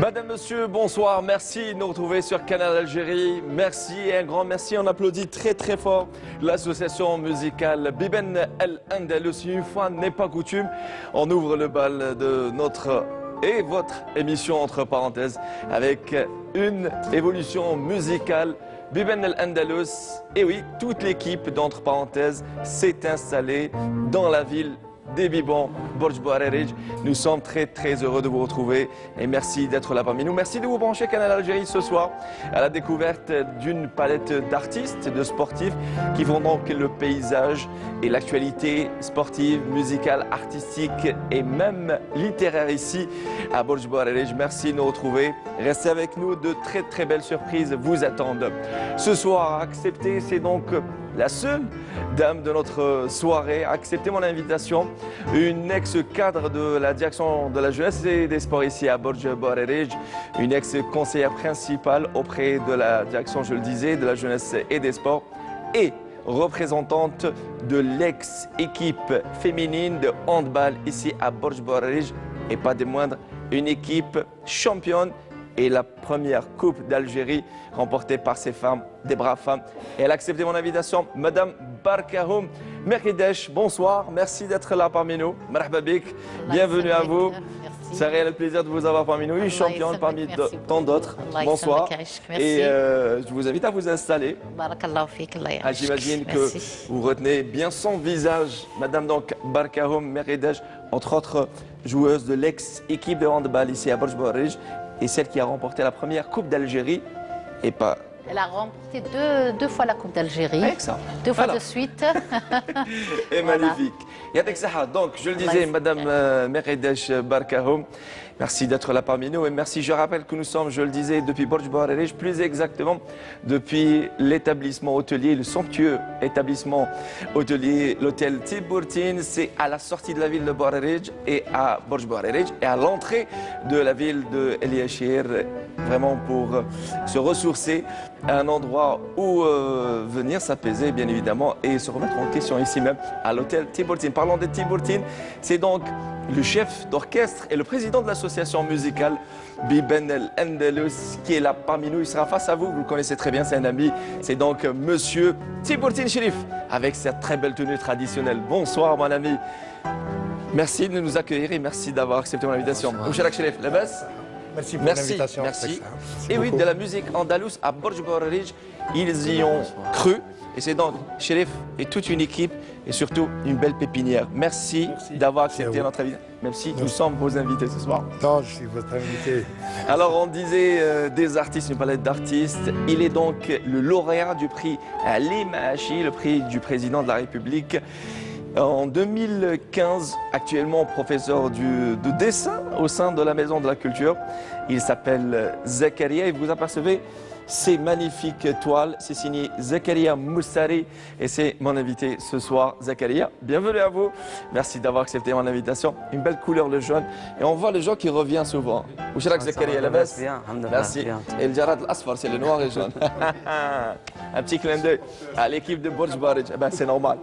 Madame, Monsieur, bonsoir. Merci de nous retrouver sur Canal Algérie. Merci et un grand merci. On applaudit très très fort l'association musicale Biben El Andalus. Une fois n'est pas coutume, on ouvre le bal de notre et votre émission entre parenthèses avec une évolution musicale. Biben al-Andalus, et oui, toute l'équipe d'entre parenthèses s'est installée dans la ville des Bibans, Borj Bouarerij. Nous sommes très heureux de vous retrouver et merci d'être là parmi nous. Merci de vous brancher Canal Algérie ce soir à la découverte d'une palette d'artistes, de sportifs qui font donc le paysage et l'actualité sportive, musicale, artistique et même littéraire ici à Borj Bouarerij. Merci de nous retrouver. Restez avec nous, de très belles surprises vous attendent. Ce soir, acceptez, c'est donc la seule dame de notre soirée. Acceptez mon invitation, une ex-cadre de la direction de la jeunesse et des sports ici à Borj Bouarerij, une ex-conseillère principale auprès de la direction, je le disais, de la jeunesse et des sports et représentante de l'ex-équipe féminine de handball ici à Borj Bouarerij et pas des moindres, une équipe championne et la première Coupe d'Algérie remportée par ces femmes, des braves femmes. Et elle a accepté mon invitation, Madame Barkahoum Merkidesh. Bonsoir, merci d'être là parmi nous. Marhaba bik, bienvenue à vous. C'est un réel plaisir de vous avoir parmi nous, une championne parmi tant d'autres. Bonsoir. Et je vous invite à vous installer. J'imagine que vous retenez bien son visage, Madame donc Barkahoum Merkidesh, entre autres joueuse de l'ex-équipe de handball ici à Borj Bouarerij, et celle qui a remporté la première Coupe d'Algérie et pas... Elle a remporté deux fois la Coupe d'Algérie. Excellent. 2 fois de suite. Et magnifique. Yadek Saha. Donc, je le disais, Madame Merkidesh Barkahoum, merci d'être là parmi nous et merci. Je rappelle que nous sommes, je le disais, depuis Borj Bouarerij, plus exactement depuis l'établissement hôtelier, le somptueux établissement hôtelier, l'hôtel Tiburtine. C'est à la sortie de la ville de Bouarerij et à Borj Bouarerij et à l'entrée de la ville de El Yachir, vraiment pour se ressourcer, un endroit où venir s'apaiser bien évidemment et se remettre en question ici même à l'hôtel Tiburtine. Parlons de Tiburtine, c'est donc le chef d'orchestre et le président de l'association musicale Biben al-Andalus qui est là parmi nous. Il sera face à vous, vous le connaissez très bien, c'est un ami. C'est donc Monsieur Tiburtine Chérif avec cette très belle tenue traditionnelle. Bonsoir mon ami. Merci de nous accueillir et merci d'avoir accepté mon invitation. Mouchalak Chérif, la baisse. Merci pour l'invitation. Merci. Et oui, de la musique andalouse à Borj Bouarerij, ils y ont cru. Et c'est donc Chérif et toute une équipe et surtout une belle pépinière. Merci d'avoir accepté notre invitation. Même si nous sommes vos invités ce soir. Non, je suis votre invité. Alors on disait des artistes, une palette d'artistes. Il est donc le lauréat du prix Ali Maachi, le prix du président de la République. En 2015, actuellement professeur de dessin au sein de la Maison de la Culture. Il s'appelle Zakaria et vous apercevez ces magnifiques toiles. C'est signé Zakaria Moussari et c'est mon invité ce soir, Zakaria. Bienvenue à vous. Merci d'avoir accepté mon invitation. Une belle couleur, le jaune. Et on voit le jaune qui revient souvent. Ouchalak Zakaria, la baisse. Merci. Et le Jarad al-Asfar, c'est le noir et jaune. Un petit clin d'œil à l'équipe de Borj Bouarerij. Eh ben, c'est normal,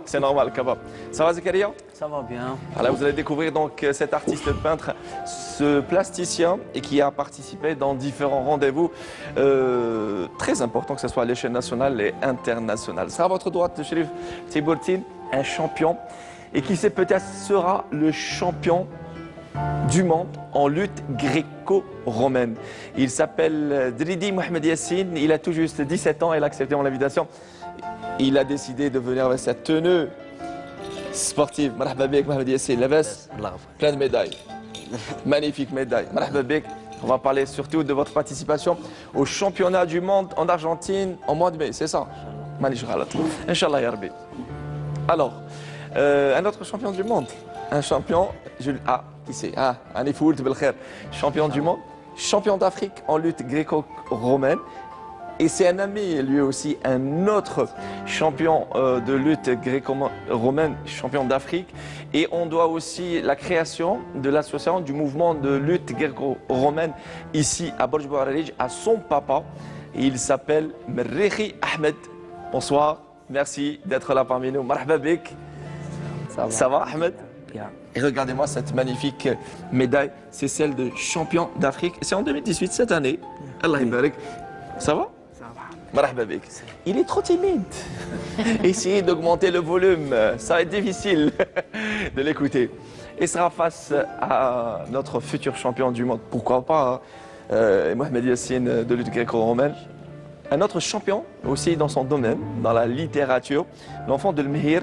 Kabab. Ça va Zakaria? Ça va bien. Alors, vous allez découvrir donc cet artiste peintre, ce plasticien et qui a participé dans différents rendez-vous très importants, que ce soit à l'échelle nationale et internationale. Ça à votre droite, Chérif Tiburtine, un champion et qui sait peut-être sera le champion du monde en lutte gréco-romaine. Il s'appelle Dridi Mohamed Yassine, il a tout juste 17 ans, il a accepté mon invitation. Il a décidé de venir avec sa tenue sportive. Marhaba bik Mohamed Yassine, la veste, plein de médailles. Magnifique médaille. Marhaba bik. On va parler surtout de votre participation au championnat du monde en Argentine en mois de mai, c'est ça? Inch'Allah ya Rabbi. Alors, un autre champion du monde, un champion, qui c'est? Un Ifoult Belkhair, champion du monde, champion d'Afrique en lutte gréco-romaine. Et c'est un ami, lui aussi, un autre champion de lutte gréco-romaine, champion d'Afrique. Et on doit aussi la création de l'association du mouvement de lutte gréco-romaine ici à Borj Bouarerij à son papa. Il s'appelle Merrehi Ahmed. Bonsoir, merci d'être là parmi nous. Marhaba bik. Ça va Ahmed? Bien. Et regardez-moi cette magnifique médaille, c'est celle de champion d'Afrique. C'est en 2018, cette année. Allah barik. Ça va? Marhaba bik. Il est trop timide. Essayez d'augmenter le volume, ça va être difficile de l'écouter. et sera face à notre futur champion du monde. Pourquoi pas Mohamed Yassine de lutte gréco-romaine. Un autre champion aussi dans son domaine, dans la littérature, l'enfant de Mhir,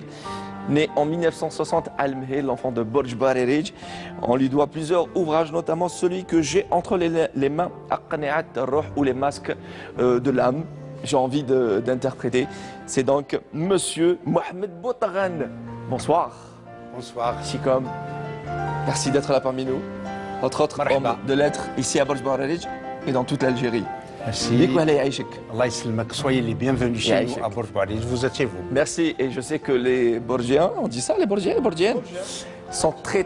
né en 1960 à Mhir, l'enfant de Borj Barerij. On lui doit plusieurs ouvrages, notamment celui que j'ai entre les mains, Aqni'at Ruh, ou les masques de l'âme. J'ai envie d'interpréter. C'est donc Monsieur Mohamed Boutarane. Bonsoir. Bonsoir. Chikom. Merci d'être là parmi nous. Notre autre homme de lettres ici à Borj Barerij et dans toute l'Algérie. Merci. Allah soyez les bienvenus chez nous à Borj Barerij. Vous êtes chez vous. Merci. Et je sais que les Borgiens, on dit ça, les Borgiens, les Borgiennes, sont très,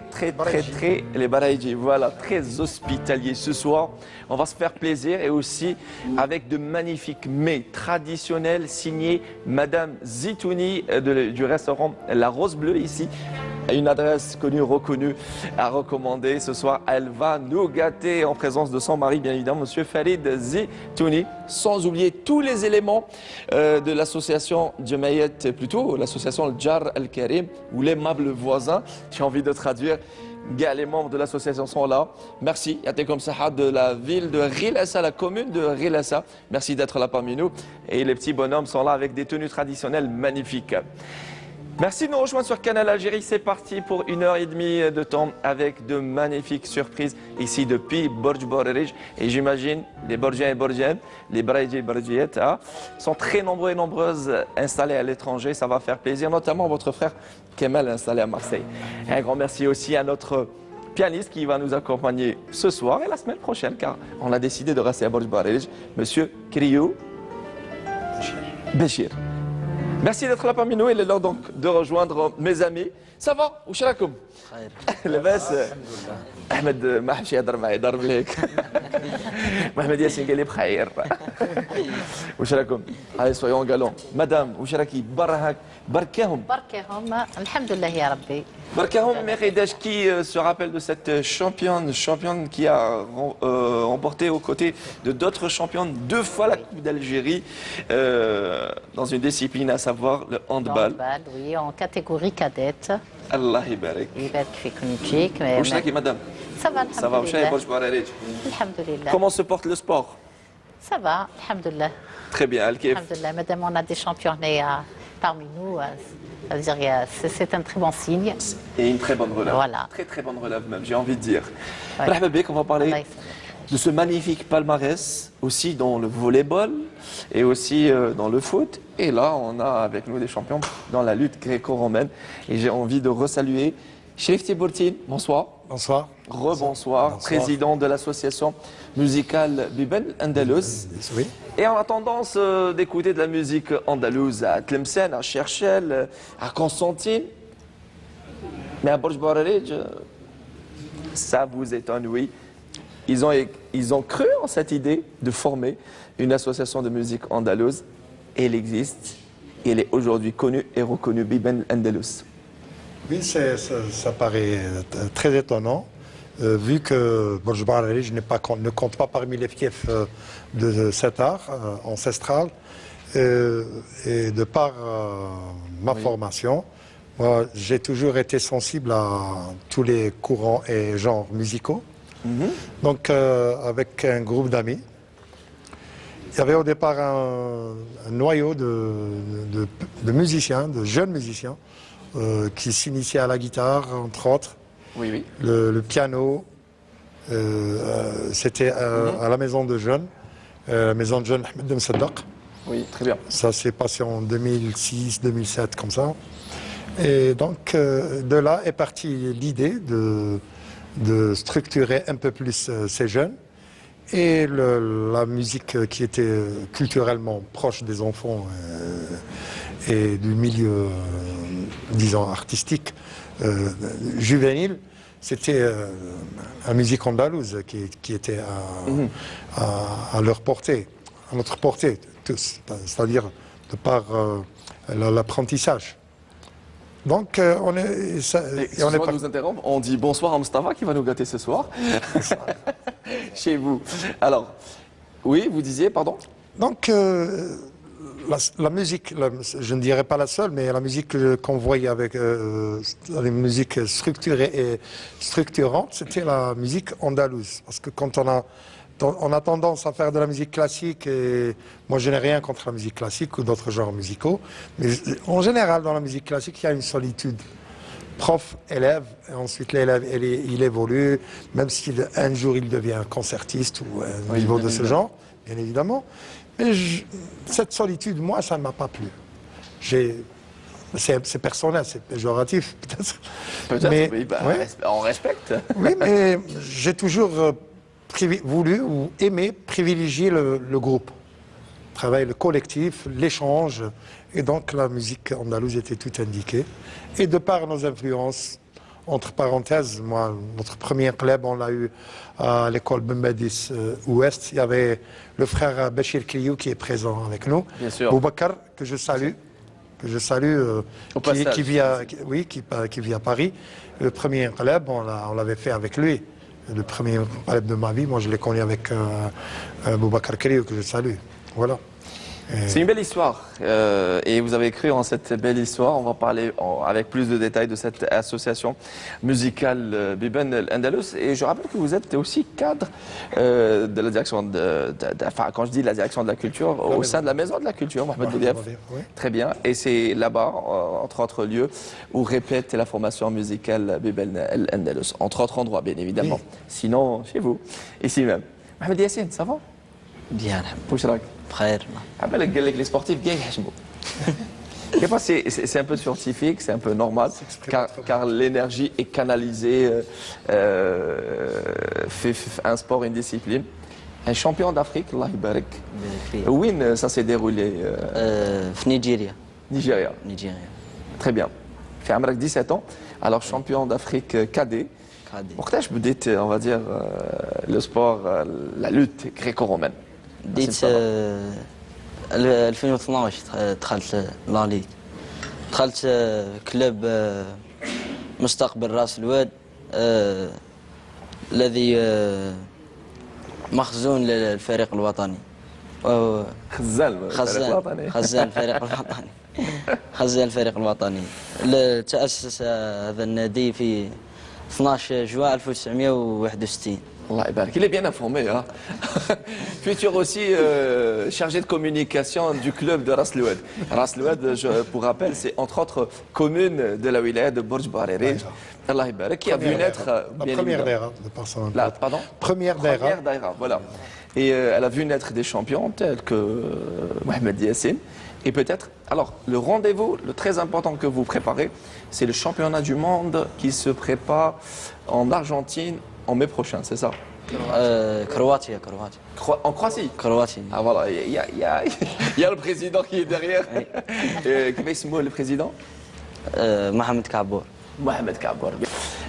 les Baraïdji, voilà, très hospitaliers. Ce soir, on va se faire plaisir et aussi avec de magnifiques mets traditionnels signés Madame Zitouni du restaurant La Rose Bleue ici. Une adresse connue, reconnue, à recommander. Ce soir, elle va nous gâter en présence de son mari, bien évidemment, Monsieur Farid Zitouni. Sans oublier tous les éléments de l'association Djemayet, plutôt l'association El Jar El Karim, ou l'aimable voisin. J'ai envie de traduire. Les membres de l'association sont là. Merci, Yatekom Saha de la ville de Rilassa, la commune de Rilassa. Merci d'être là parmi nous. Et les petits bonhommes sont là avec des tenues traditionnelles magnifiques. Merci de nous rejoindre sur Canal Algérie. C'est parti pour 1h30 de temps avec de magnifiques surprises ici depuis Borj Barerij. Et j'imagine les Borgiens et Borgiennes, les Baraïdji et Baraïdjiettes, sont très nombreux et nombreuses installés à l'étranger. Ça va faire plaisir, notamment votre frère Kemal installé à Marseille. Et un grand merci aussi à notre pianiste qui va nous accompagner ce soir et la semaine prochaine, car on a décidé de rester à Borj Barerij, Monsieur Kriou Béchir. Merci d'être là parmi nous. Il est l'heure donc de rejoindre mes amis. Ça va? Où est-ce que لاباس احمد ما حبش يهضر معايا ضرب ليك محمد ياسين قال لي بخير واش راكم هاي سويون غالون مدام واش راكي برا بركاهم Alhamdulillah ya Rabbi. بركاهم Meridesh qui se rappelle de cette championne qui a remporté aux côtés de d'autres championnes 2 fois la Coupe d'Algérie dans une discipline à savoir le handball. Handball, oui, en catégorie cadette. Allah يبارك. يبارك فيك ونجيك. واش راكي مدام؟ Ça va, Ça va, alhamdulillah. Borj Barerij. Alhamdulillah. Comment se porte le sport? Ça va, alhamdulillah. Très bien, Al-Kif. Alhamdulillah. Madame, on a des champions nés parmi nous. Ça veut dire c'est un très bon signe. Et une très bonne relève. Voilà. Très bonne relève même, j'ai envie de dire. Ouais. Marhaba bik, on va parler Ouais. de ce magnifique palmarès, aussi dans le volleyball et aussi dans le foot. Et là, on a avec nous des champions dans la lutte gréco-romaine. Et j'ai envie de resaluer Chérif Tibourtine. Bonsoir. Bonsoir. Rebonsoir, président de l'association musicale Biben Andalous. Oui. Et on a tendance d'écouter de la musique andalouse à Tlemcen, à Cherchel, à Constantine. Mais à Borj Barerij, ça vous étonne, oui. Ils ont cru en cette idée de former une association de musique andalouse. Et elle existe. Et elle est aujourd'hui connue et reconnue, Biben Andalous. Oui, ça paraît très étonnant, vu que Borj Barerij ne compte pas parmi les fiefs de cet art ancestral. Et de par ma formation, moi, j'ai toujours été sensible à tous les courants et genres musicaux. Donc, avec un groupe d'amis, il y avait au départ un noyau de musiciens, de jeunes musiciens, qui s'initiaient à la guitare, entre autres. Oui, oui. Le piano, c'était à la maison de jeunes, maison de jeunes Ahmed Ben Saddaq. Oui, très bien. Ça s'est passé en 2006, 2007, comme ça. Et donc, de là est partie l'idée de structurer un peu plus ces jeunes. Et la musique qui était culturellement proche des enfants et du milieu, disons, artistique, juvénile, c'était la musique andalouse qui était à leur portée, à notre portée, tous, c'est-à-dire de par l'apprentissage. Donc, on est... Excusez-moi de vous interrompre, on dit bonsoir à Mustafa qui va nous gâter ce soir. Chez vous. Alors, oui, vous disiez, pardon? Donc, la musique, je ne dirais pas la seule, mais la musique qu'on voyait avec les musiques structurées et structurantes, c'était la musique andalouse. Parce que quand on a tendance à faire de la musique classique, et moi je n'ai rien contre la musique classique ou d'autres genres musicaux, mais en général dans la musique classique, il y a une solitude. Prof, élève, et ensuite l'élève il évolue, même si un jour il devient concertiste ou un niveau de ce genre, bien évidemment. Mais cette solitude, moi, ça ne m'a pas plu. C'est personnel, c'est péjoratif, peut-être. Peut-être, oui, ouais. on respecte. Oui, mais j'ai toujours voulu ou aimé privilégier le groupe. Le travail, le collectif, l'échange. Et donc la musique andalouse était tout indiquée. Et de par nos influences, entre parenthèses, moi, notre premier club, on l'a eu à l'école Bembadis Ouest. Il y avait le frère Bachir Kliou qui est présent avec nous. Bien sûr. Boubacar, que je salue, qui vit à Paris. Le premier club, on l'avait fait avec lui. Le premier club de ma vie, moi je l'ai connu avec Boubacar Kliou, que je salue. Voilà. C'est une belle histoire et vous avez cru en cette belle histoire. On va parler avec plus de détails de cette association musicale Biben El Andalous. Et je rappelle que vous êtes aussi cadre de la direction enfin, quand je dis la direction de la culture, au sein de la maison de la culture, Mohamed Boudiaf. Oui. Très bien. Et c'est là-bas, entre autres lieux, où répète la formation musicale Biben El Andalous. Entre autres endroits, bien évidemment. Oui. Sinon, chez vous, ici même. Mohamed Yassine, ça va? Bien, واش راك؟ بخير. بالك قال لك les sportifs كاع يحشموا. Des fois, c'est un peu scientifique, c'est un peu normal, car l'énergie est canalisée, fait un sport, une discipline. Un champion d'Afrique, Allah يبارك. Où ça s'est déroulé? في نيجيريا. Nigeria. نيجيريا. Très bien. في عمرك 17 ans, alors champion d'Afrique cadet. كادي. وقتاش بديت, on va dire, le sport, la lutte gréco-romaine? بديت 2012 دخلت لا ليغ. دخلت كلوب مستقبل راس الواد الذي مخزون للفريق الوطني. خزان الفريق الوطني. خزان الفريق الوطني. خزان الفريق الوطني. تأسس هذا النادي في 12 جوان 1961. Allah يبارك. Il est bien informé. Hein. Futur aussi chargé de communication du club de Ras Loued. Ras Loued, pour rappel, c'est entre autres commune de la wilaya de Borj Bariri. Allah يبارك, qui a vu naître... La première daïra de Barcelone. Pardon? Première daïra. Voilà. Et elle a vu naître des champions tels que Mohamed Yassine. Et peut-être, alors, le rendez-vous, le très important que vous préparez, c'est le championnat du monde qui se prépare en Argentine en mai prochain, c'est ça? كرواتيا. En Croatie? كرواتيا. Ah voilà, il y a le président qui est derrière. Comment il se le président? محمد كعبور. Mohamed Kabour.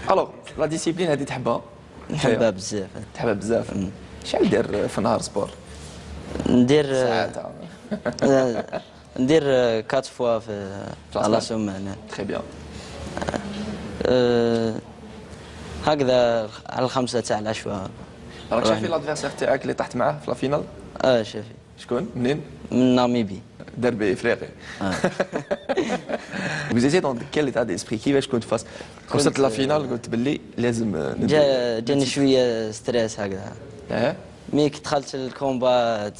Alors, la discipline, elle est تحبها؟ نحبها بزاف. تحبها بزاف. شحال دير في نهار سبور؟ ندير ساعات. ندير 4 فوا في على سومان. Très bien. هكذا على 5 تاع العشوة. راك شايفين l'adversaire تاعك اللي طحت معاه في لا فينال؟ شافي. شكون؟ منين؟ من ناميبي. دربي افريقي. Vous étiez dans quel état d'esprit كيفاش كنت فاس؟ وصلت لا فينال قلت باللي لازم جاني شوية ستريس هكذا. مي كي دخلت الكومبا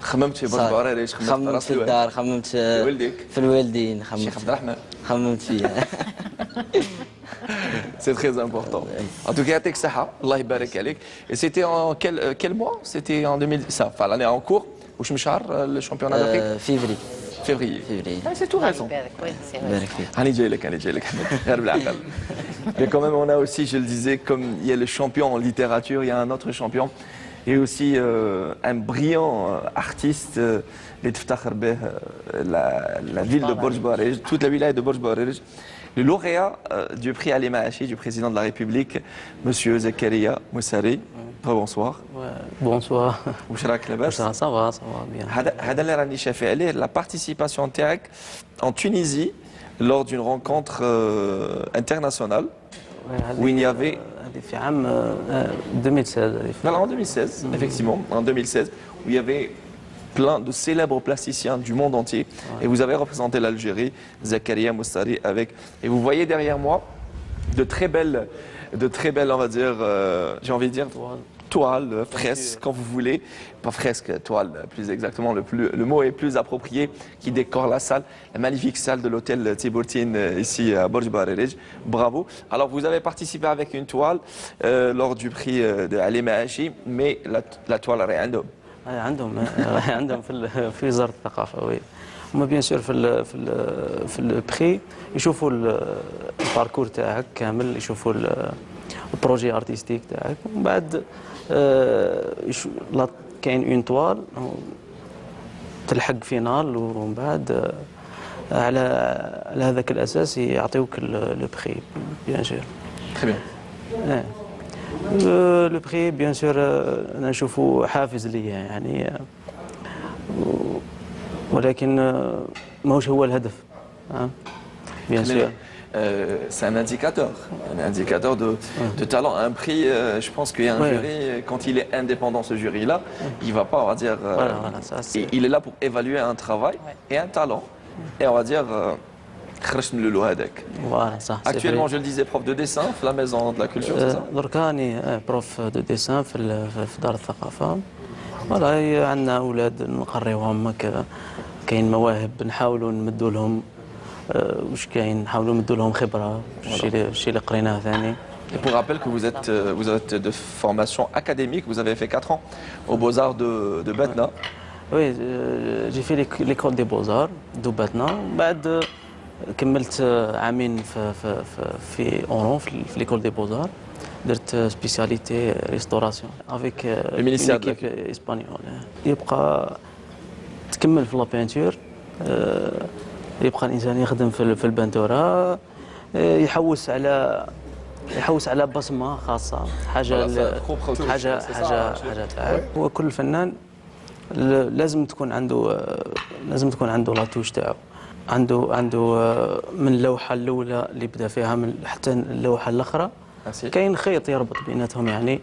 خممت في برج بعريريش، خممت في الدار، خممت في والديك، في الوالدين، الشيخ عبد الرحمن خممت فيها. C'est très important. En tout cas, يعطيك الصحة، الله يبارك عليك. Et c'était en quel mois? C'était en 2000, ça, enfin l'année en cours. وش من شهر le championnat d'Afrique? فيفري. Février. février. C'est tout récent. بارك فيك. أنا جاي لك غير بالعقل. Mais quand même, on a aussi, je le disais, comme il y a le champion en littérature, il y a un autre champion. Et aussi un brillant artiste, la ville de Borj Barij, toute la wilaya de Borj Barij. Le lauréat du prix Ali Maachi du président de la République, Monsieur Zakaria Moussari. Bonsoir. Bonsoir. واش راك لاباس؟ Ça va bien. هذا اللي راني شافي عليه la participation تاعك en Tunisie lors d'une rencontre internationale où il y avait هذه في عام 2016. non, en 2016 effectivement en 2016 où il y avait plein de célèbres plasticiens du monde entier. Et vous avez représenté l'Algérie, Zakaria Moussari avec. Et vous voyez derrière moi de très belles, on va dire, j'ai envie de dire, toiles, fresques, quand vous voulez. Pas fresques, toiles, plus exactement, le mot est plus approprié, qui décore la salle, la magnifique salle de l'hôtel Tiburtine ici à Borj Barerij. Bravo. Alors vous avez participé avec une toile lors du prix de Ali Maachi, mais la toile est عندهم. عندهم في وزارة الثقافة وي هما بيان سور في البخي يشوفوا الباركور تاعك كامل يشوفوا البروجي ارتستيك تاعك ومن بعد كاين اون توال تلحق فينال ومن بعد على هذاك الاساس يعطيوك لو بخي بيان سور Très bien. لو بخي بيان سور انا نشوفه حافز ليا يعني ولكن ماهوش هو الهدف بيان سور C'est un indicateur de talent. Un prix, je pense qu'il y a un jury, quand il est indépendant, ce jury-là, il ne va pas, on va dire, il est là pour évaluer un travail et un talent. Et on va dire, Voilà, ça. Actuellement, je le disais, prof de dessin, la maison de la culture, c'est ça? دركاني بروف دو ديسان في دار الثقافة. والله عندنا أولاد نقريوهم كاين مواهب نحاولوا نمدوا لهم واش كاين نحاولوا نمدوا لهم خبرة الشيء اللي قريناه ثاني. Et pour rappel que vous êtes de formation académique, vous avez fait 4 ans aux Beaux-Arts de Batna. Oui, j'ai fait l'école des Beaux-Arts de Batna. بعد كملت عامين في اورون في ليكول دي بوزار درت سبيسياليتي ريستوراسيون افيك ليكيب اسبانيول يبقى تكمل في لا بينتور يبقى الانسان يخدم في البنتوره يحوس على بصمه خاصه حاجه تاعك وكل فنان لازم تكون عنده لاتوش تاعو عنده من اللوحه الاولى اللي بدا فيها من حتى اللوحه الاخرى كاين خيط يربط بيناتهم يعني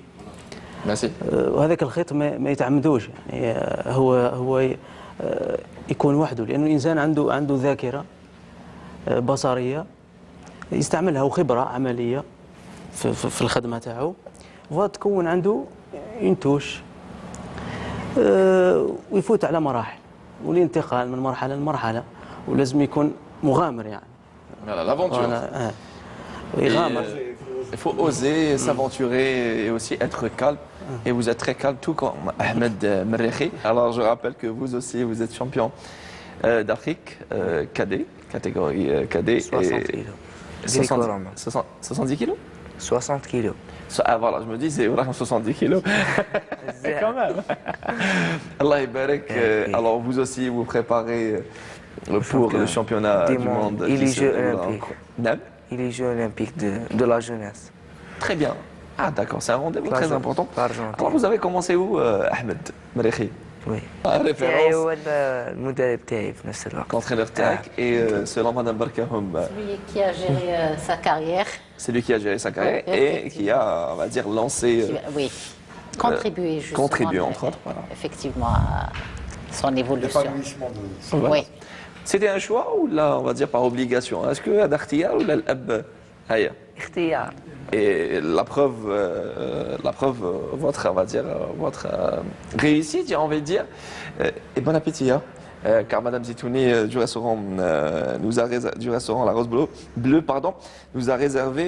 وهذاك الخيط ما يتعمدوش يعني هو يكون وحده لانه الانسان عنده ذاكره بصريه يستعملها وخبره عمليه في الخدمه تاعو وتكون عنده انتوش ويفوت على مراحل والانتقال من مرحله لمرحله ولازم يكون مغامر يعني. Voilà, l'aventure. Il faut oser s'aventurer et aussi être calme. Et vous êtes très calme, tout comme Ahmed Merrekhi. Alors je rappelle que vous aussi, vous êtes champion d'Afrique, cadet, catégorie cadet. 70 kilos. 70 kilos 60 kilos. Ah voilà, je me dis, c'est vraiment 70 kilos. Quand même. Allah Ibarak. Alors vous aussi, vous préparez pour le championnat du monde. Il est Jeux olympiques. Il est Jeux olympiques de la jeunesse. Très bien. Ah d'accord, c'est un rendez-vous très important. Alors vous avez commencé où, Ahmed Merrekhi? Oui. Référence. هو المدرب تاعي في نفس الوقت. L'entraîneur تاعك et selon Madame Barkahom. Celui qui a géré sa carrière. C'est lui qui a géré sa carrière et qui a, on va dire, lancé. Oui, contribué justement. Contribué entre autres, voilà. Effectivement à son évolution. L'épanouissement de... Voilà. Oui. C'était un choix ou là, on va dire par obligation? Est-ce que هذا اختيار ولا الأب هيا؟ اختيار. Et la preuve, votre, on va dire, votre réussite, j'ai envie de dire, et bon appétit, hein, car Madame Zitouni du restaurant du restaurant La Rose Bleue, pardon, nous a réservé.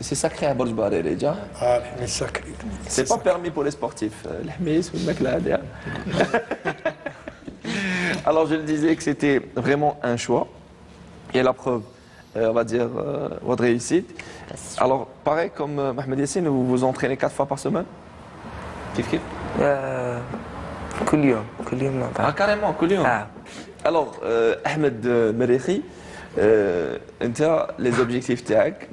C'est sacré à Borj Barerij. Ah, le sacré. C'est pas permis pour les sportifs. L'hmis ou le maklad. Alors je le disais que c'était vraiment un choix et la preuve. On va dire, votre réussite. Alors, pareil comme Mohamed Yassine, vous vous entraînez 4 fois par semaine? Kif kif? كل يوم مع بعض. Ah, carrément, كل يوم. Alors, Ahmed Merrekhi, les objectifs تاعك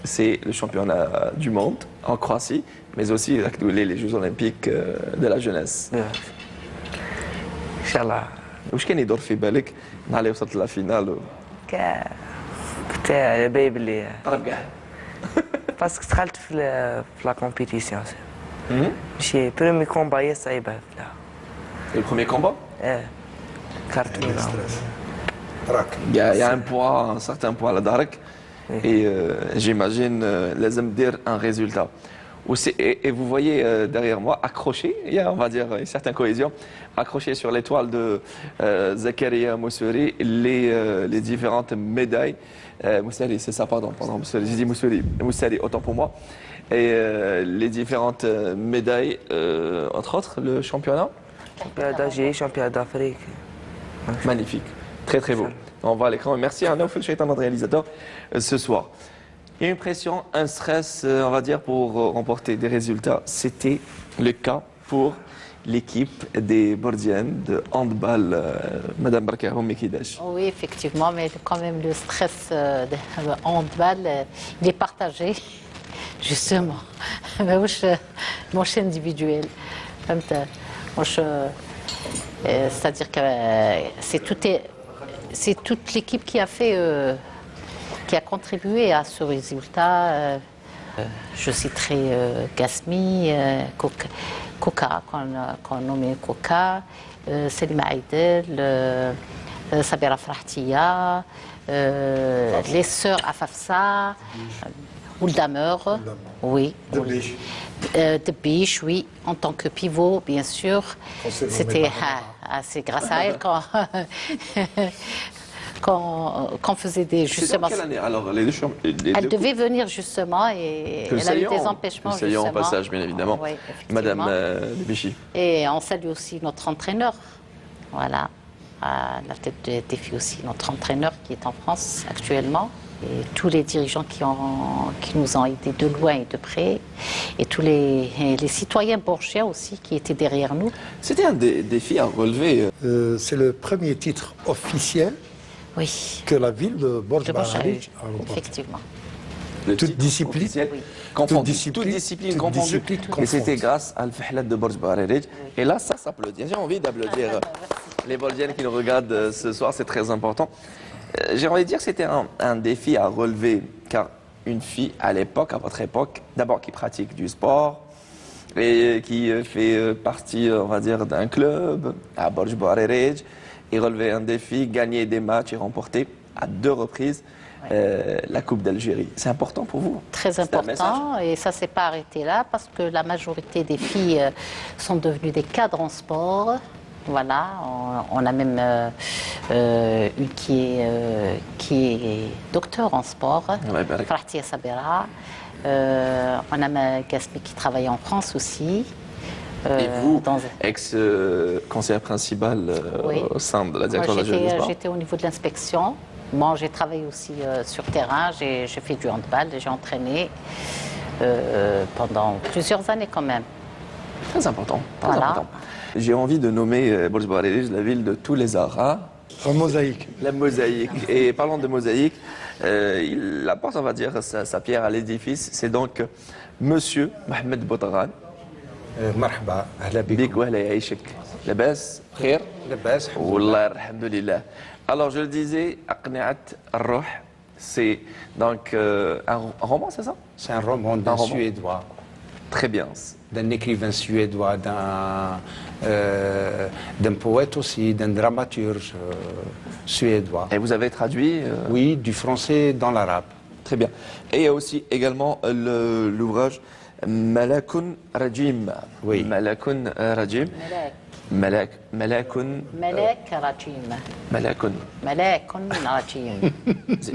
c'est le championnat du monde en Croatie, mais aussi les Jeux olympiques de la jeunesse. ان شاء الله. واش كان يدور في بالك نهار اللي وصلت لافينال؟ كنت على بالي بلي طرب كاع. باسكو دخلت في لا كومبيتيسيون. ماشي برومي كومبا هي صعيبه فيها. Et le premier combat ايه كارت ميلا ستريس راك il y a un poids, un certain poids à la dark. Et j'imagine لازم دير un résultat. Et vous voyez derrière moi, accroché, il y a, on va dire, une certaine cohésion, accroché sur l'étoile de Zakaria Moussouri, les différentes médailles. Moussari, c'est ça, pardon, Moussari, j'ai dit Moussouri, Moussari, autant pour moi. Et les différentes médailles, entre autres, le championnat. championnat d'Algérie, championnat d'Afrique. Magnifique, très très beau. On va à l'écran. Merci à Naoufel Chaitan, notre réalisateur, ce soir. Il y a une pression, un stress, on va dire, pour remporter des résultats. C'était le cas pour l'équipe des Bordiennes de handball, Madame Barkahoum Mekidash. Oui, effectivement, mais quand même le stress de handball, il est partagé, justement. Mais مش individuel. C'est-à-dire que c'est toute l'équipe qui a fait, qui a contribué à ce résultat. Je citerai Gasmi, Koka, qu'on nommait Koka, Selima Aïdel, Sabira Frahtia, les sœurs Afafsa, Ouldamer, oui. De Biche, oui, en tant que pivot, bien sûr. C'est grâce à elle qu'on faisait des justement. C'est dans quelle année alors les deux Elle devait venir justement et elle a eu des empêchement justement. Au passage, bien évidemment. Oui, Madame Bichy. Et on salue aussi notre entraîneur. Voilà. À la tête des filles aussi, notre entraîneur qui est en France actuellement. Et tous les dirigeants qui nous ont aidés de loin et de près. Et tous les citoyens bourgeois aussi qui étaient derrière nous. C'était un défi à relever. C'est le premier titre officiel Oui. que la ville de Borj De Borj Baharic a remporté. effectivement. Le Toute titre discipline. officiel Oui. confondu. Toute discipline confondue. confondue. Et c'était grâce à Al-Fahlat de Borj Baharic. Et là, ça s'applaudit. J'ai envie d'applaudir les Bordiennes qui nous regardent ce soir. C'est très important. J'ai envie de dire que c'était un défi à relever, car une fille à l'époque, à votre époque, d'abord qui pratique du sport et qui fait partie, on va dire, d'un club à Borj Baharic, et relever un défi, gagner des matchs et remporter à 2 reprises la Coupe d'Algérie. C'est important pour vous? Très C'est un message. important et ça ne s'est pas arrêté là parce que la majorité des filles sont devenues des cadres en sport. Voilà, on a même une qui est docteur en sport, Frahtia Sabira. On a Gasmi qui travaille en France aussi. Et vous, ex-conseillère principale Oui. au sein de la direction de la jeunesse. J'étais au niveau de l'inspection. Bon, j'ai travaillé aussi sur terrain, j'ai fait du handball, j'ai entraîné pendant plusieurs années quand même. Très important. Très Voilà. important. J'ai envie de nommer Borj Baharic la ville de tous les arts. Hein. En mosaïque. La mosaïque. Et parlant de mosaïque, il apporte, on va dire, sa pierre à l'édifice. C'est donc Monsieur Mohamed Boutaran. مرحبا اهلا بك بكم وهلا يعيشك. لاباس بخير؟ لاباس الحمد لله. والله الحمد لله. Alors je le disais, Aqni'at Ar-Ruh, c'est donc un roman, c'est ça? C'est un roman d'un roman. Suédois, Très bien. d'un écrivain suédois, d'un poète aussi, d'un dramaturge suédois. Et vous avez traduit Oui, du français dans l'arabe. Très bien. Et il y a aussi également l'ouvrage Malakun Rajim. Oui. Malakun Rajim. Malakun. Malek Rajim. Malakun. Malekun Rajim.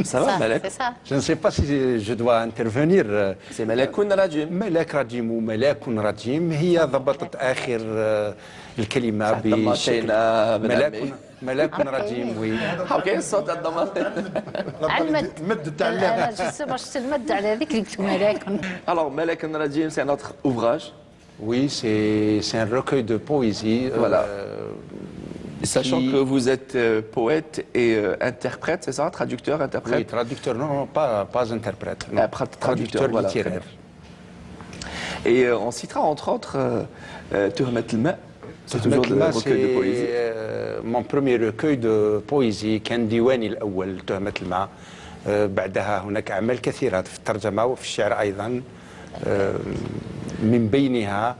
Ça va, Malak? C'est ça. Je ne sais pas si je dois intervenir. C'est Malakun Rajim. ملاك رجيم وملاك رجيم هي ضبطت آخر الكلمة بشكل ملاك رجيم وي. اوكي الصوت الضمان. مد تاع انا جسم شفت المد على هذيك اللي كنت ملاكن. Alors Malakun Rajim, c'est un autre ouvrage. Oui, c'est un recueil de poésie. Voilà. Sachant qui- que vous êtes poète et interprète, c'est ça? Traducteur, interprète? Oui, traducteur, non, pas interprète. non. Ah, traducteur, voilà, très littéraire. Et on citera entre autres Tuhmat al-Ma, c'est toujours تهمة le الماء recueil de poésie. mon premier recueil de poésie كان ديواني الأول تهمة الماء. بعدها هناك أعمال كثيرة في الترجمة وفي الشعر أيضا. من بينها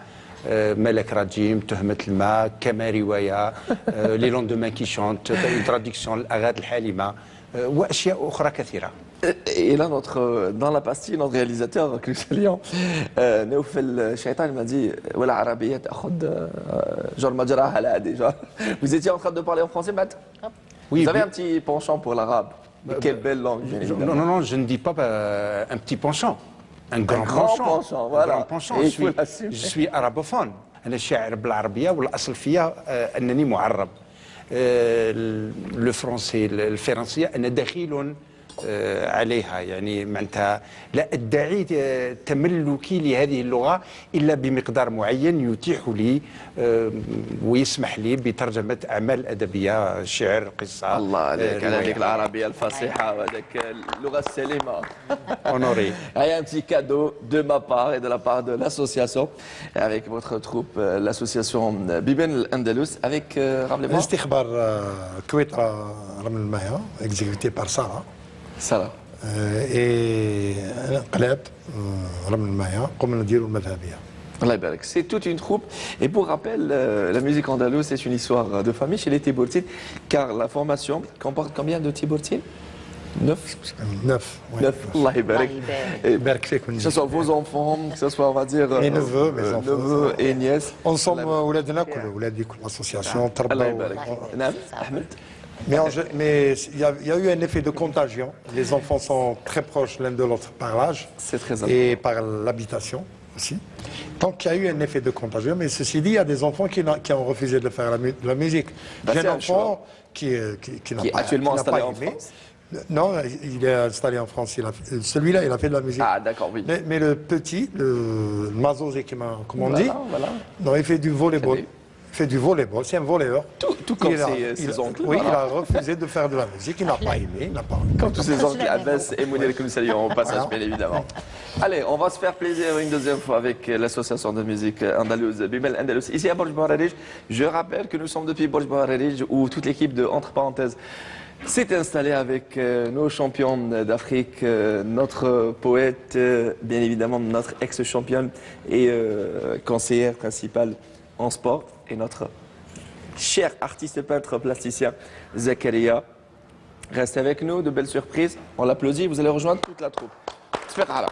ملك رجيم، تهمة الماء، كما رواية، لي لوندومان كي شونت، تراديكسيون الأغاني الحالمة، وأشياء أخرى كثيرة. Et là, dans la pastille, notre réalisateur, que nous saluons, Neufel Shaitan m'a dit voilà, Arabia, genre Majraha là, déjà. Vous étiez en train de parler en français, Matt? Oui, Vous avez un petit penchant pour l'arabe. Mais quelle belle langue, bien évidemment. Non, je ne dis pas un petit penchant. Un grand penchant, voilà. Un grand penchant. Et il faut l'assumer. Je suis arabophone. أنا شاعر بالعربية والأصل فيها أنني معرب. الفرنسي الفرنسية أنا دخيل عليها، يعني معناتها لا أدعي تملكي لهذه اللغة إلا بمقدار معين يتيح لي ويسمح لي بترجمة أعمال أدبية، شعر، قصة. الله عليك على رواية. هذيك العربية الفصيحة وهذيك اللغة السليمة. Honoré. Il y a un petit cadeau de ma part et de la part de l'association, avec votre troupe, l'association Biben Andalus, avec, rappelez-moi, الاستخبار كويت رمل المايا exécuté par Sarah. Salah. انقلاب رمل المايا قمنا نديروا المذهبيه. Allah يبارك. C'est toute une troupe. Et pour rappel, la musique andalouse, c'est une histoire de famille chez les Tiburtines, car la formation comporte combien de Tiburtines? 9. 9. 9. Allah يبارك. Et يبارك فيك que ce soit vos enfants, que ce soit, on va dire, mes neveux, mes enfants. neveux et nièces. انصم ولادنا كل ولادي كل اسوسياسيون Allah تربوا. يبارك. نعم Ahmed. Mais il y a eu un effet de contagion. Les enfants sont très proches l'un de l'autre par l'âge C'est très important. et par l'habitation aussi. Donc il y a eu un effet de contagion. Mais ceci dit, il y a des enfants qui ont refusé de faire la musique. Bah, J'ai c'est un un choix. enfant qui n'a Qui est pas, actuellement qui n'a installé pas en aimé. France. Non, il est installé en France. Celui-là, il a fait de la musique. Ah d'accord, oui. Mais le petit, le Mazozé, comme on dit, Voilà. non, il fait du volleyball. Très bien. Il fait du volleyball, c'est un volleyeur. Tout comme ses oncles. Oui, voilà. il a refusé de faire de la musique, il n'a pas aimé, il n'a pas. Comme tous ces oncles, Abbas et Mounir que nous saluons au passage, bien évidemment. Allez, on va se faire plaisir une deuxième fois avec l'association de musique andalouse, Bibel Andalus, ici à Borj Bouharerij. Je rappelle que nous sommes depuis Borj Bouharerij, où toute l'équipe de Entre Parenthèses s'est installée avec nos champions d'Afrique, notre poète, bien évidemment notre ex-championne et conseillère principale en sport, et notre cher artiste peintre plasticien Zakaria. Restez avec nous, de belles surprises. On l'applaudit, vous allez rejoindre toute la troupe. J'espère.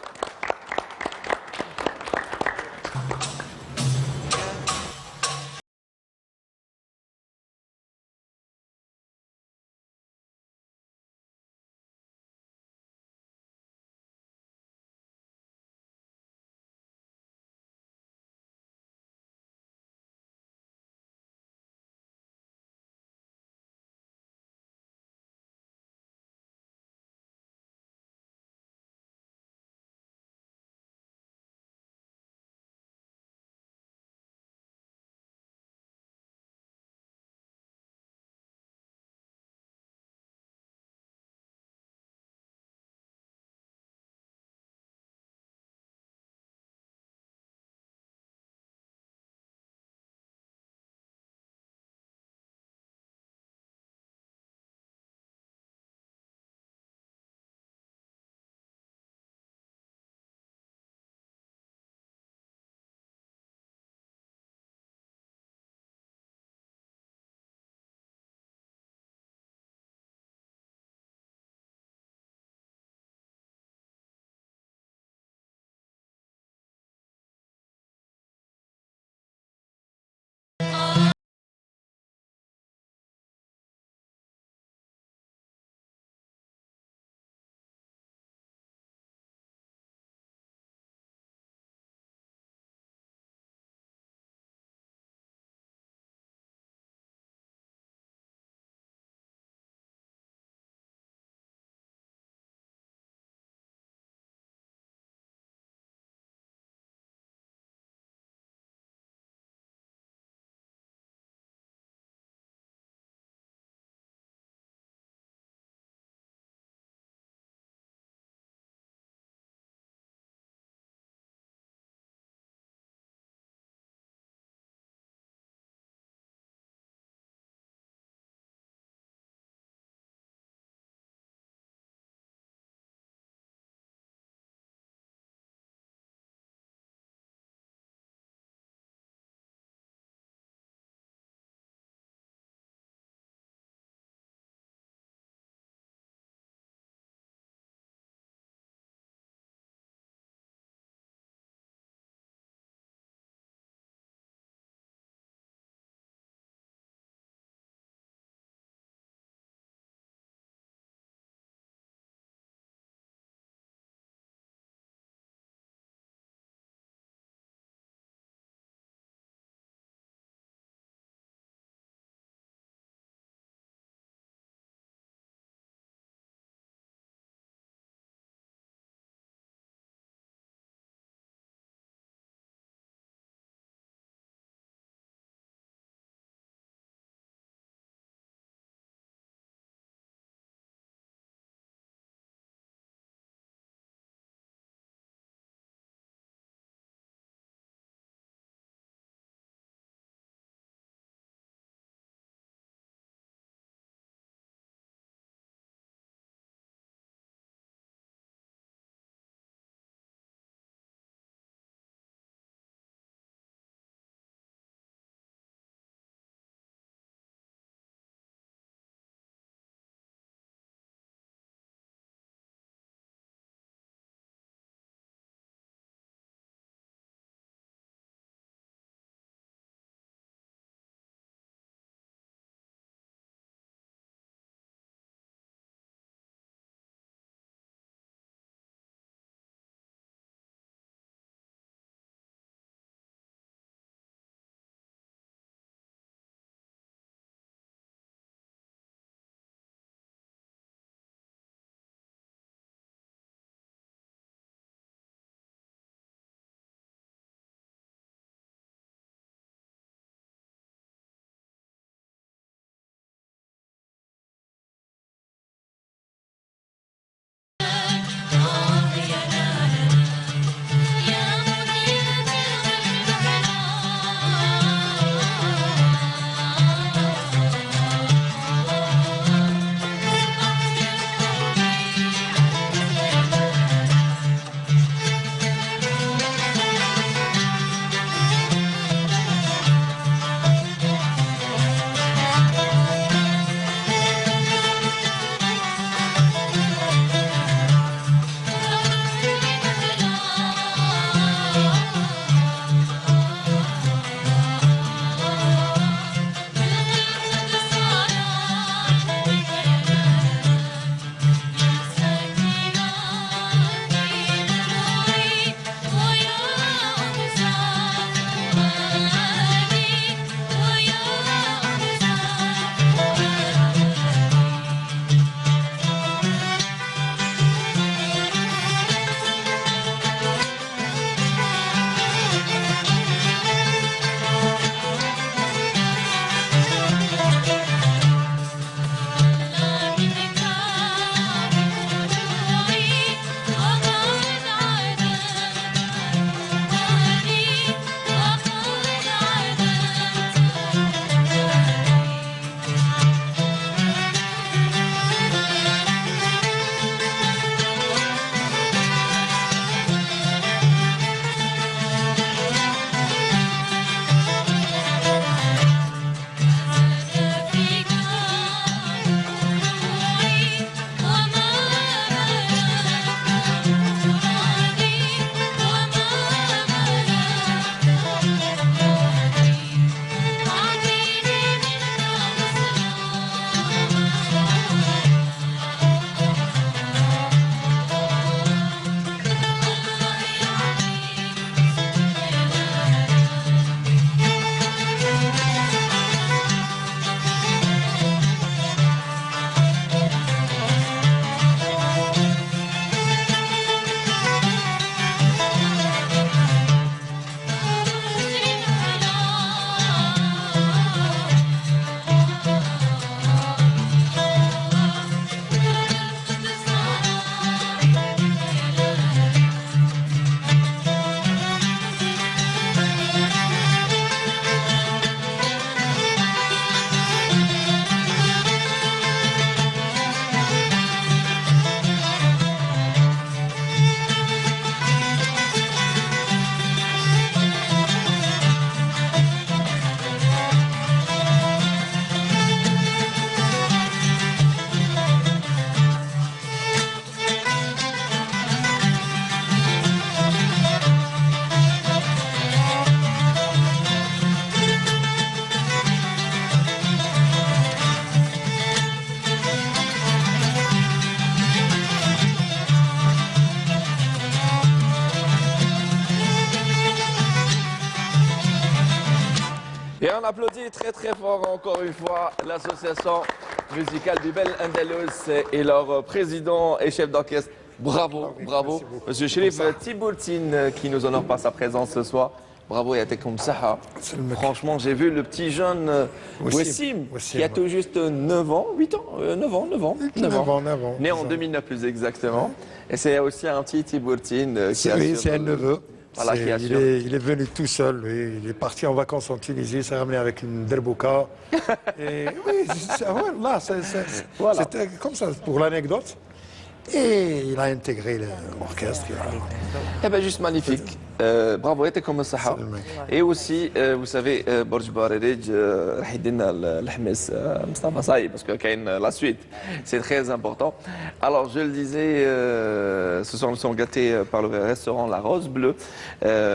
Et on applaudit très très fort encore une fois l'association musicale Bibel Andalous et leur président et chef d'orchestre. Bravo, bravo. merci beaucoup. Monsieur Chérif Tibourtine qui nous honore par sa présence ce soir. Bravo Yatekoum Saha. Franchement, j'ai vu le petit jeune Wassim qui a tout juste 9 ans, 8 ans, 9 ans. Né en 2009 plus exactement. Et c'est aussi un petit Tibourtine qui Oui, c'est un neveu. Voilà, qui assure. Il est venu tout seul, lui. Il est parti en vacances en Tunisie, s'est ramené avec une derbouka. Et oui, c'était comme ça pour l'anecdote. Et il a intégré l'orchestre. Eh bien, juste magnifique. Bravo, était comme ça. Et aussi, vous savez, Borj Baridj, parce que la suite, c'est très important. Alors, je le disais, ce soir, nous sommes gâtés par le restaurant La Rose Bleue.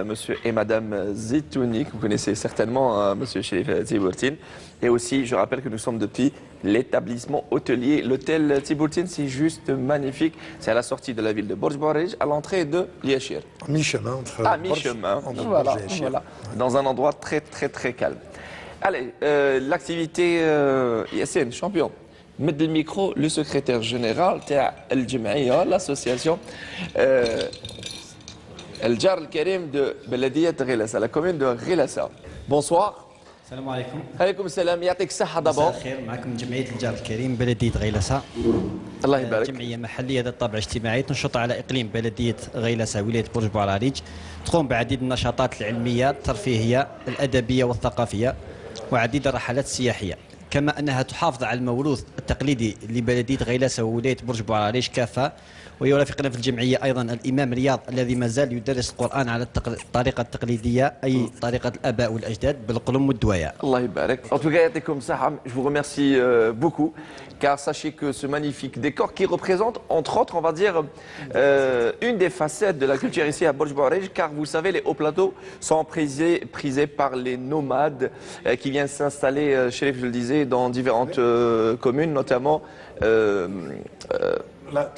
Monsieur et Madame Zitouni, que vous connaissez certainement, Monsieur Chérif Tibourtine. Et aussi, je rappelle que nous sommes depuis l'établissement hôtelier. L'hôtel Tibourtine, c'est juste magnifique. C'est à la sortie de la ville de Borj Baridj, à l'entrée de Liachir. Mi-chemin. Mi-chemin. Voilà. Dans un endroit très, très, très calme. Allez, l'activité Yassine, champion. Mettre le micro, le secrétaire général de l'association El Jar El Karim de Beladiyat Ghilasa, la commune de Ghilasa. Bonsoir. السلام عليكم. عليكم السلام يعطيك الصحة مساء دابور. الخير، معكم جمعية الجار الكريم بلدية غيلسة. الله يبارك. جمعية محلية ذات طابع اجتماعي تنشط على إقليم بلدية غيلسة ولاية برج بوعراريج، تقوم بعديد النشاطات العلمية الترفيهية الأدبية والثقافية وعديد الرحلات السياحية، كما أنها تحافظ على الموروث التقليدي لبلدية غيلسة وولاية برج بوعراريج كافة. ويرافقنا في الجمعية أيضا الإمام رياض الذي ما زال يدرس القرآن على الطريقة التقليدية أي طريقة الآباء والأجداد بالقلم والدوايا. Allah يبارك. En tout cas, يعطيكم الصحة. Je vous remercie beaucoup, car sachez que ce magnifique décor qui représente, entre autres, on va dire, une des facettes de la culture ici à Borj Bouarij, car vous savez, les hauts plateaux sont prisés par les nomades qui viennent s'installer, Chérif, je le disais, dans différentes communes, notamment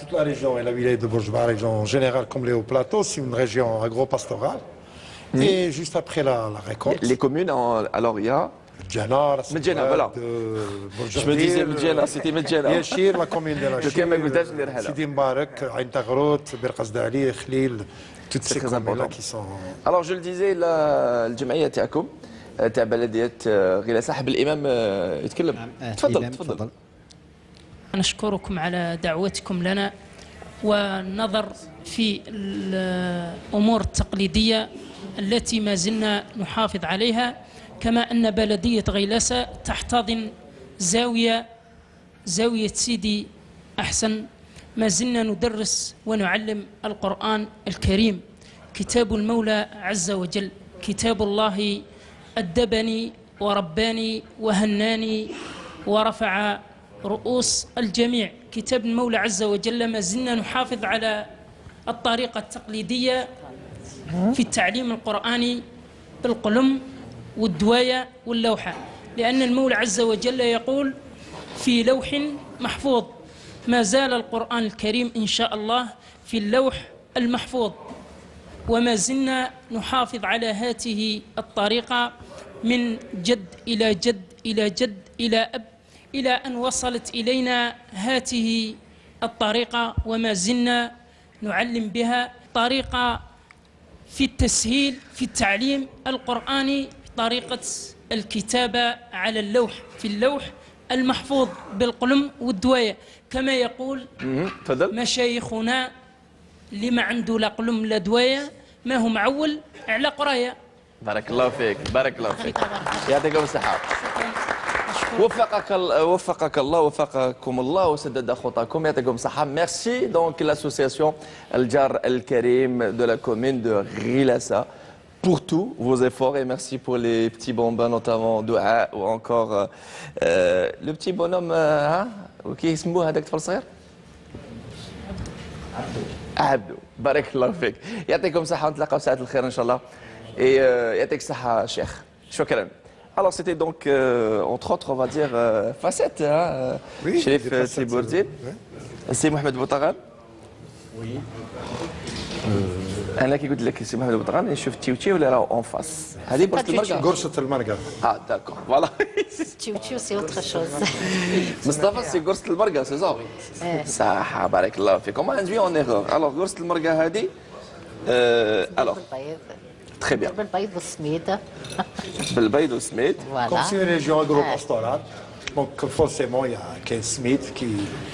Toute la région et la wilaya de Borj Bouarij en général, comme les hauts plateaux, c'est une région agro-pastorale. Et juste après la récolte, les communes, alors il y a Medjana, Medjana, voilà. Je me disais Medjana, c'était Medjana. Yachir, la commune de la Je كان ما قلتهاش نديرها لا. Sidi Mbarak, Ain Taghrout, Birqas Dali, Khlil, toutes C'est ces très communes-là important. qui sont... Alors je le disais, الجمعية تاعكم تاع بلدية غيلاسة، حب الإمام يتكلم. تفضل. نشكركم على دعوتكم لنا والنظر في الأمور التقليدية التي ما زلنا نحافظ عليها، كما أن بلدية غيلسة تحتضن زاوية سيدي أحسن. ما زلنا ندرس ونعلم القرآن الكريم، كتاب المولى عز وجل، كتاب الله أدبني ورباني وهناني ورفع رؤوس الجميع. كتاب المولى عز وجل ما زلنا نحافظ على الطريقة التقليدية في التعليم القرآني بالقلم والدواية واللوحة، لأن المولى عز وجل يقول في لوح محفوظ. ما زال القرآن الكريم إن شاء الله في اللوح المحفوظ، وما زلنا نحافظ على هذه الطريقة من جد إلى جد إلى جد إلى أب، إلى أن وصلت إلينا هذه الطريقة، وما زلنا نعلم بها طريقة في التسهيل في التعليم القرآني، طريقة الكتابة على اللوح في اللوح المحفوظ بالقلم والدواية، كما يقول مشايخنا اللي ما عنده لا قلم لا دواية ما هو معول على قراية. بارك الله فيك، بارك الله فيك. يعطيكم الصحة. وفقك الله وفقكم الله وسدد خطاكم. يعطيكم الصحة. Merci donc l'association El Jar El Karim de la commune de Ghilasa pour tous vos efforts et merci pour les petits bonbons, notamment Doua ou encore le petit bonhomme كي يسموه هذاك الطفل الصغير عبدو. بارك الله فيك. يعطيكم الصحة ونتلاقاو ساعة الخير إن شاء الله. Et يعطيك الصحة شيخ. شكرا. Alors c'était donc entre autres on va dire facettes Chérif Tibourtine. C'est Mohamed Boutagan. Oui. انا كي قلت لك سي محمد البطران نشوف تيوتشي ولا راهو اون فاس هذه قرصه المرقه قرصة المرقة. داكور فوالا Tchou c'est autre chose. مصطفى سي قرصه المرقه سي صافي صح بارك الله فيك كومون اندوي اون ايغور الوغ قرصه المرقه هذه الوغ بالبيض. تري بيان بالبيض والسميد. بالبيض والسميد Comme Voilà. c'est une région agro-pastorale, donc forcément il y a 15 Smith qui.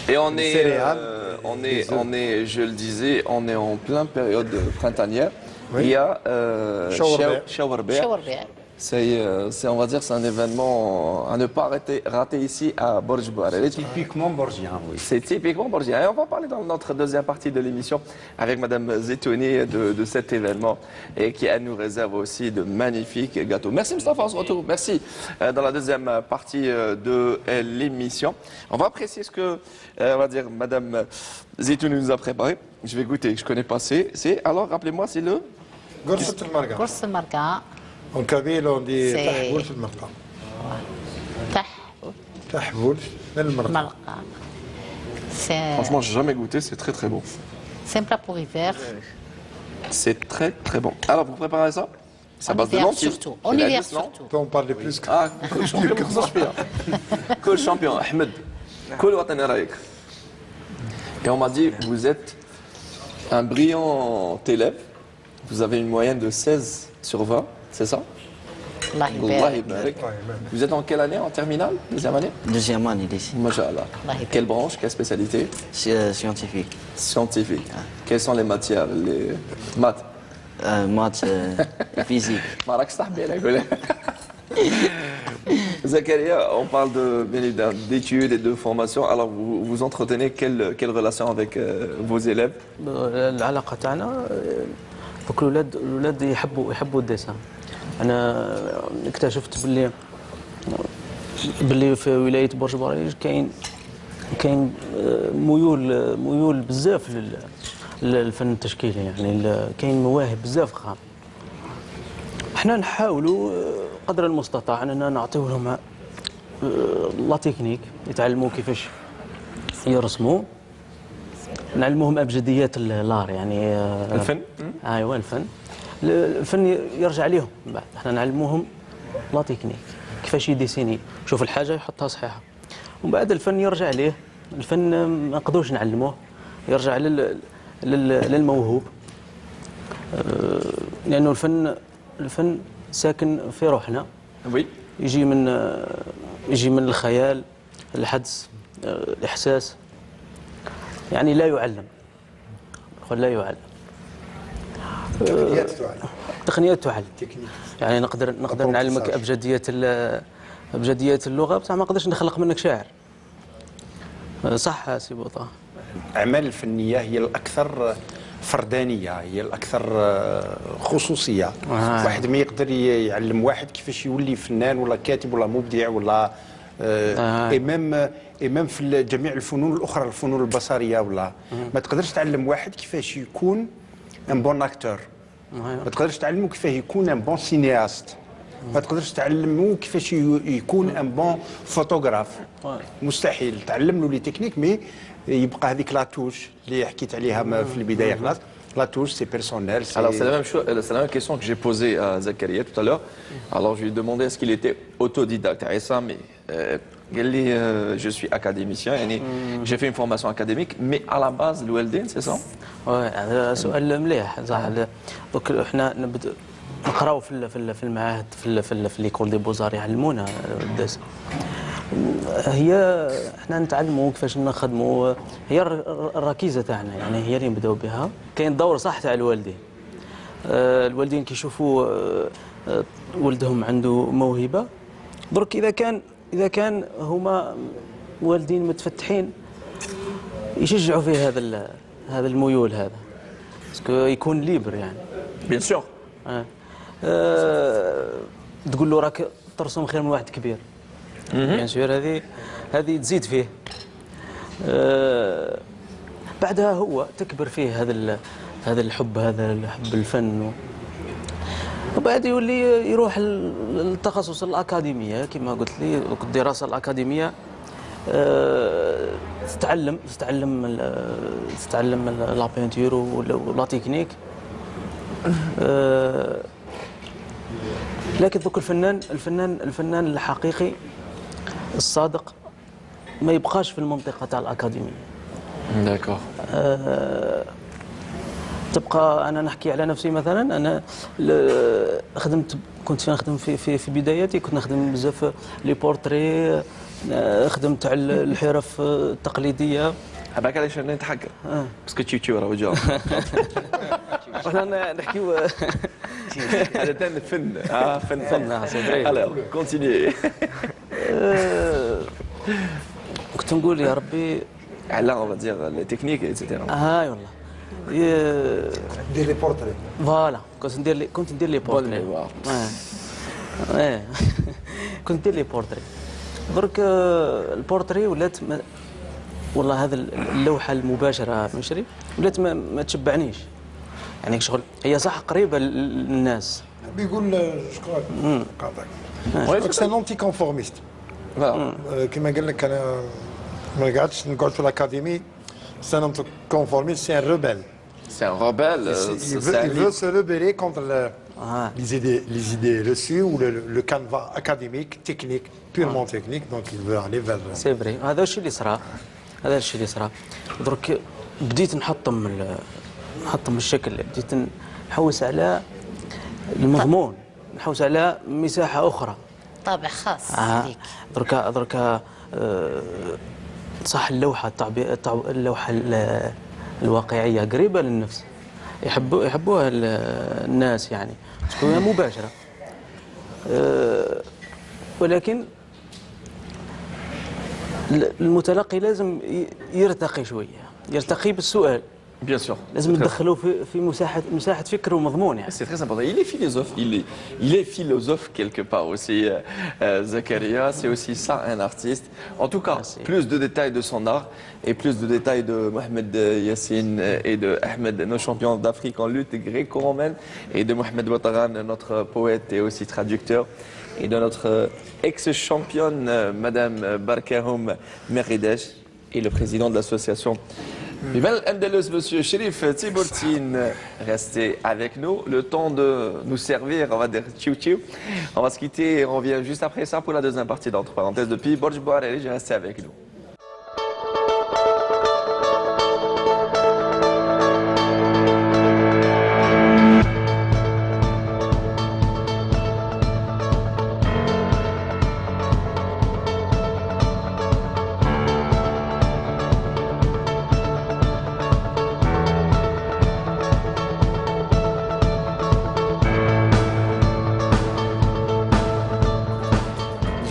et on est céréales, on est je le disais on est en pleine période printanière Oui. il y a Shawarber. Shawarber. C'est, on va dire, c'est un événement à ne pas rater ici à Borj Bouarel. Typiquement borgien, oui. C'est typiquement borgien. Et on va parler dans notre deuxième partie de l'émission avec Madame Zetouni de cet événement et qui elle nous réserve aussi de magnifiques gâteaux. Merci Mustafa, on se retrouve. Merci dans la deuxième partie de l'émission. On va apprécier ce que, on va dire, Madame Zetouni nous a préparé. Je vais goûter, je connais pas. C'est alors, rappelez-moi, c'est le قرصة المرقة. قرص المرقة. En kabyle on dit C'est- تحبول في المرقة. تح تحبول من المرقة. مرقة. C'est Franchement, j'ai jamais goûté, c'est très très bon. c'est un plat pour hiver. C'est très très bon. Alors, vous préparez ça? C'est à En base de hiver lentilles. surtout. En Et la hiver liste, non surtout. On parle de plus que. Ah, كل champion ما خسرش فيها. كل champion, Ahmed. كل وطني رايك. Et on m'a dit, vous êtes un brillant élève. Vous avez une moyenne de 16 sur 20, c'est ça? الله Allah يبارك. يبارك. Vous êtes en quelle année? En terminale? Deuxième année? Deuxième année d'ici, Masha'Allah. Allah يبارك. Quelle branche? Quelle spécialité? scientifique. Scientifique. Quelles sont les matières? Les maths? Maths et physique. ما راكش صاحبي انا نقول Zakaria, on parle de, bien évidemment, d'études et de formation. Alors, vous entretenez quelle relation avec vos élèves? العلاقه تاعنا دوك الاولاد يحبوا الديسان. انا اكتشفت باللي في ولايه برج باريج كاين ميول بزاف للفن التشكيلي، يعني كاين مواهب بزاف خام. احنا نحاولوا قدر المستطاع اننا نعطيو لهم لا تكنيك، يتعلموا كيفاش يرسموا، نعلموهم ابجديات اللار يعني الفن؟ ايوا الفن. الفن يرجع ليهم من بعد، احنا نعلموهم لا تكنيك كيفاش يديسيني، شوف الحاجه يحطها صحيحه، ومن بعد الفن يرجع ليه. الفن ما نقدروش نعلموه، يرجع للموهوب، لانه الفن ساكن في روحنا. Oui. يجي من الخيال، الحدس، الاحساس، يعني لا يعلم، لا يعلم. تقنيات تعلم. تقنيات تعلم. يعني نقدر نعلمك ابجديات اللغه بصح ما نقدرش نخلق منك شاعر. صح سي بوطه. الأعمال الفنية هي الأكثر فردانية، هي الأكثر خصوصية. واحد ما يقدر يعلم واحد كيفاش يولي فنان ولا كاتب ولا مبدع ولا إمام في جميع الفنون الأخرى، الفنون البصرية ولا ما تقدرش تعلم واحد كيفاش يكون ان بون اكتور، ما تقدرش تعلمه كيفاش يكون ان بون سينياست، ما تقدرش تعلمه كيفاش يكون ان بون فوتوغراف. مستحيل تعلم له لي تكنيك، مي يبقى هذيك لاتوش اللي حكيت عليها في البدايه خلاص. La touche, c'est personnel. Alors, c'est la même question que j'ai posée à Zakaria tout à l'heure. Alors, je lui ai demandé est-ce qu'il était autodidacte. Et ça, mais je suis académicien. J'ai fait une formation académique, mais à la base, l'ULD, c'est ça? Ouais, هذا سؤال مليح. دوك احنا نقراو في المعاهد في ليكول دي بوزار يعلمونا الدرس. هي احنا نتعلموا كيفاش نخدموا، هي الركيزه تاعنا، يعني هي اللي نبداو بها. كاين دور صح تاع الوالدين. الوالدين كيشوفوا ولدهم عنده موهبه، درك اذا كان هما والدين متفتحين يشجعوا فيه هذا الميول هذا، باسكو يكون ليبر يعني. بيان سور. تقول له راك ترسم خير من واحد كبير. بيان سور هذه تزيد فيه. بعدها هو تكبر فيه هذا الحب الفن، وبعد يولي يروح للتخصص الأكاديمية كما قلت لي، الدراسة الأكاديمية. تتعلم لا بينتور ولا تكنيك، لكن ذوك الفنان الحقيقي الصادق ما يبقاش في المنطقة تاع الأكاديمية. داكور. تبقى انا نحكي على نفسي مثلا، انا كنت نخدم في بداياتي، كنت نخدم بزاف لي بورتري، خدمت على الحرف التقليديه. هباك علاش انا نتحكم باسكو تشيو راه وجهه. انا نحكيو هذا تاع فن. فن سي فري. الوغ كونتينيي. كنت نقول يا ربي على اون فادير لي تكنيك ايتترا. هاي والله دير لي بورتري. فوالا كنت ندير لي بورتري. كنت ندير لي بورتري. درك البورتري ولات والله هذا اللوحه المباشره من شري ولات ما تشبعنيش. يعني شغل هي صح قريبه للناس. بيقول شكون قاطعك. سي ان اونتي كونفورميست. كما قال لك انا ما قعدتش نقعد في الاكاديمي. سي ان اونتي كونفورميست، سي ان ريبيل. C'est un rebelle. Il veut se rebeller contre les idées reçues ou le canevas académique, technique, purement technique. Donc il veut aller vers. سي فري. هذا الشيء اللي صرا، هذا الشيء اللي صرا. درك بديت نحطم الشكل، بديت نحوس على المضمون، نحوس على مساحه اخرى، طابع خاص ليك. درك صح اللوحه اللوحه الواقعيه قريبه للنفس، يحبوها الناس يعني تكون مباشره. ولكن المتلقي لازم يرتقي شويه، يرتقي بالسؤال. Bien sûr. لازم ندخلوه في مساحه فكر ومضمون يعني. C'est très important. Il est philosophe. Il est philosophe quelque part aussi. Zakaria, c'est aussi ça un artiste. En tout cas, plus de détails de son art et plus de détails de Mohamed Yassine et de Ahmed, nos champions d'Afrique en lutte gréco-romaine, et de Mohamed Ouattara, notre poète et aussi traducteur, et de notre ex-championne Madame Barkahoum Meridesh et le président de l'association Biban Al-Andalus, monsieur Chérif Tibourtine, restez avec nous. Le temps de nous servir, on va dire tchou-tchou. On va se quitter et on revient juste après ça pour la deuxième partie d'entre parenthèses depuis Borj Bouareli. Restez avec nous.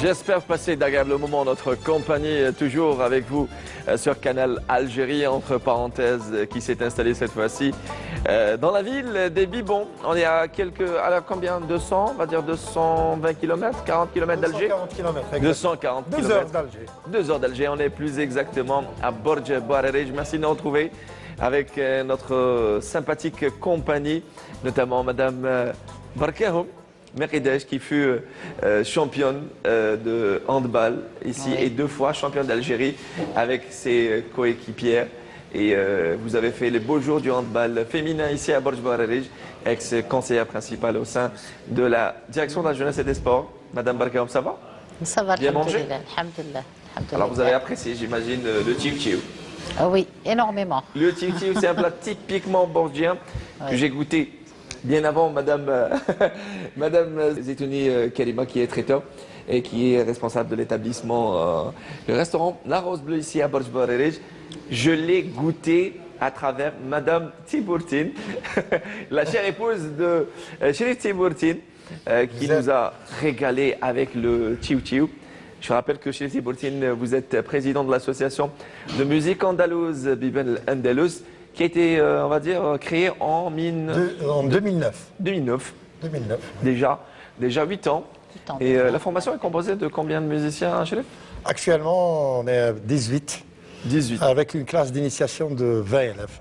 J'espère passer d'agréables moments en notre compagnie, toujours avec vous sur Canal Algérie, entre parenthèses, qui s'est installé cette fois-ci dans la ville des Bibons. On est à combien 200, on va dire 220 km, 40 km d'Alger 240 km. 240 km. 2 heures d'Alger. 2 heures d'Alger, on est plus exactement à Borj Bouareli. Merci de nous retrouver avec notre sympathique compagnie, notamment Madame Barkahoum Meridesh, qui fut championne de handball ici et 2 fois championne d'Algérie avec ses coéquipières. Et vous avez fait les beaux jours du handball féminin ici à Borj Bouareli, ex-conseillère principale au sein de la direction de la jeunesse et des sports. Madame Barkahoum, ça va? Ça va, bien mangé? Alhamdulillah. Alors vous avez apprécié, j'imagine, le tchou-tchou. Oui, énormément. Le tchou-tchou, c'est un plat typiquement borgien que j'ai goûté bien avant Madame Zetouni Karima, qui est traiteur et qui est responsable de l'établissement, le restaurant La Rose Bleue ici à Borj Bouareli. Je l'ai goûté à travers Madame Tibourtine, la chère épouse de Chérif Tibourtine, qui nous a régalé avec le tchou-tchou. Je rappelle que Chérif Tibourtine, vous êtes président de l'association de musique andalouse Biban Al-Andalus, qui a été, on va dire, créé en 2009. 2009. 2009. Déjà 8 ans. Et la formation est composée de combien de musiciens, Chérif? Actuellement, on est à 18. 18. Avec une classe d'initiation de 20 élèves.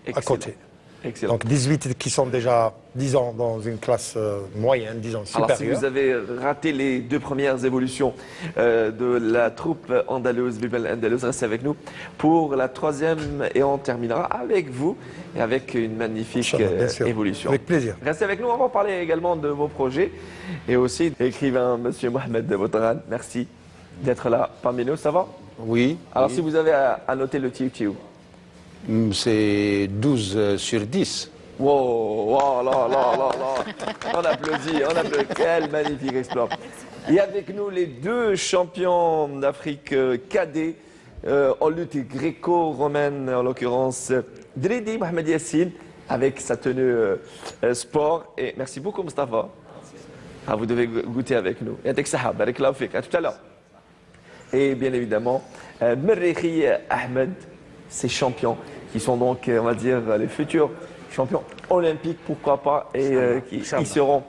Excellent. À côté. Excellent. Donc 18 qui sont déjà, disons, dans une classe moyenne, disons, Alors, si supérieure. vous avez raté les 2 premières évolutions de la troupe andalouse, Bibel Andalouse, restez avec nous pour la 3e et on terminera avec vous et avec une magnifique Inch'Allah, bien sûr. évolution. Avec plaisir. Restez avec nous, on va parler également de vos projets et aussi l'écrivain Monsieur Mohamed Boutran. Merci d'être là parmi nous, ça va? Oui. Alors, oui. si vous avez à noter le Tiu-Tiu. C'est 12 sur 10. Wow, wow, là, là, là, là. On applaudit, on applaudit. Quel magnifique exploit. Et avec nous, les 2 champions d'Afrique cadets en lutte gréco-romaine, en l'occurrence Dridi Mohamed Yassine, avec sa tenue sport. Et merci beaucoup, Mustafa. Ah, vous devez goûter avec nous. Et avec Sahab, avec l'Afrique, à tout à l'heure. Et bien évidemment, Merrehi Ahmed, ces champions qui sont donc, on va dire, les futurs champions olympiques, pourquoi pas, et qui seront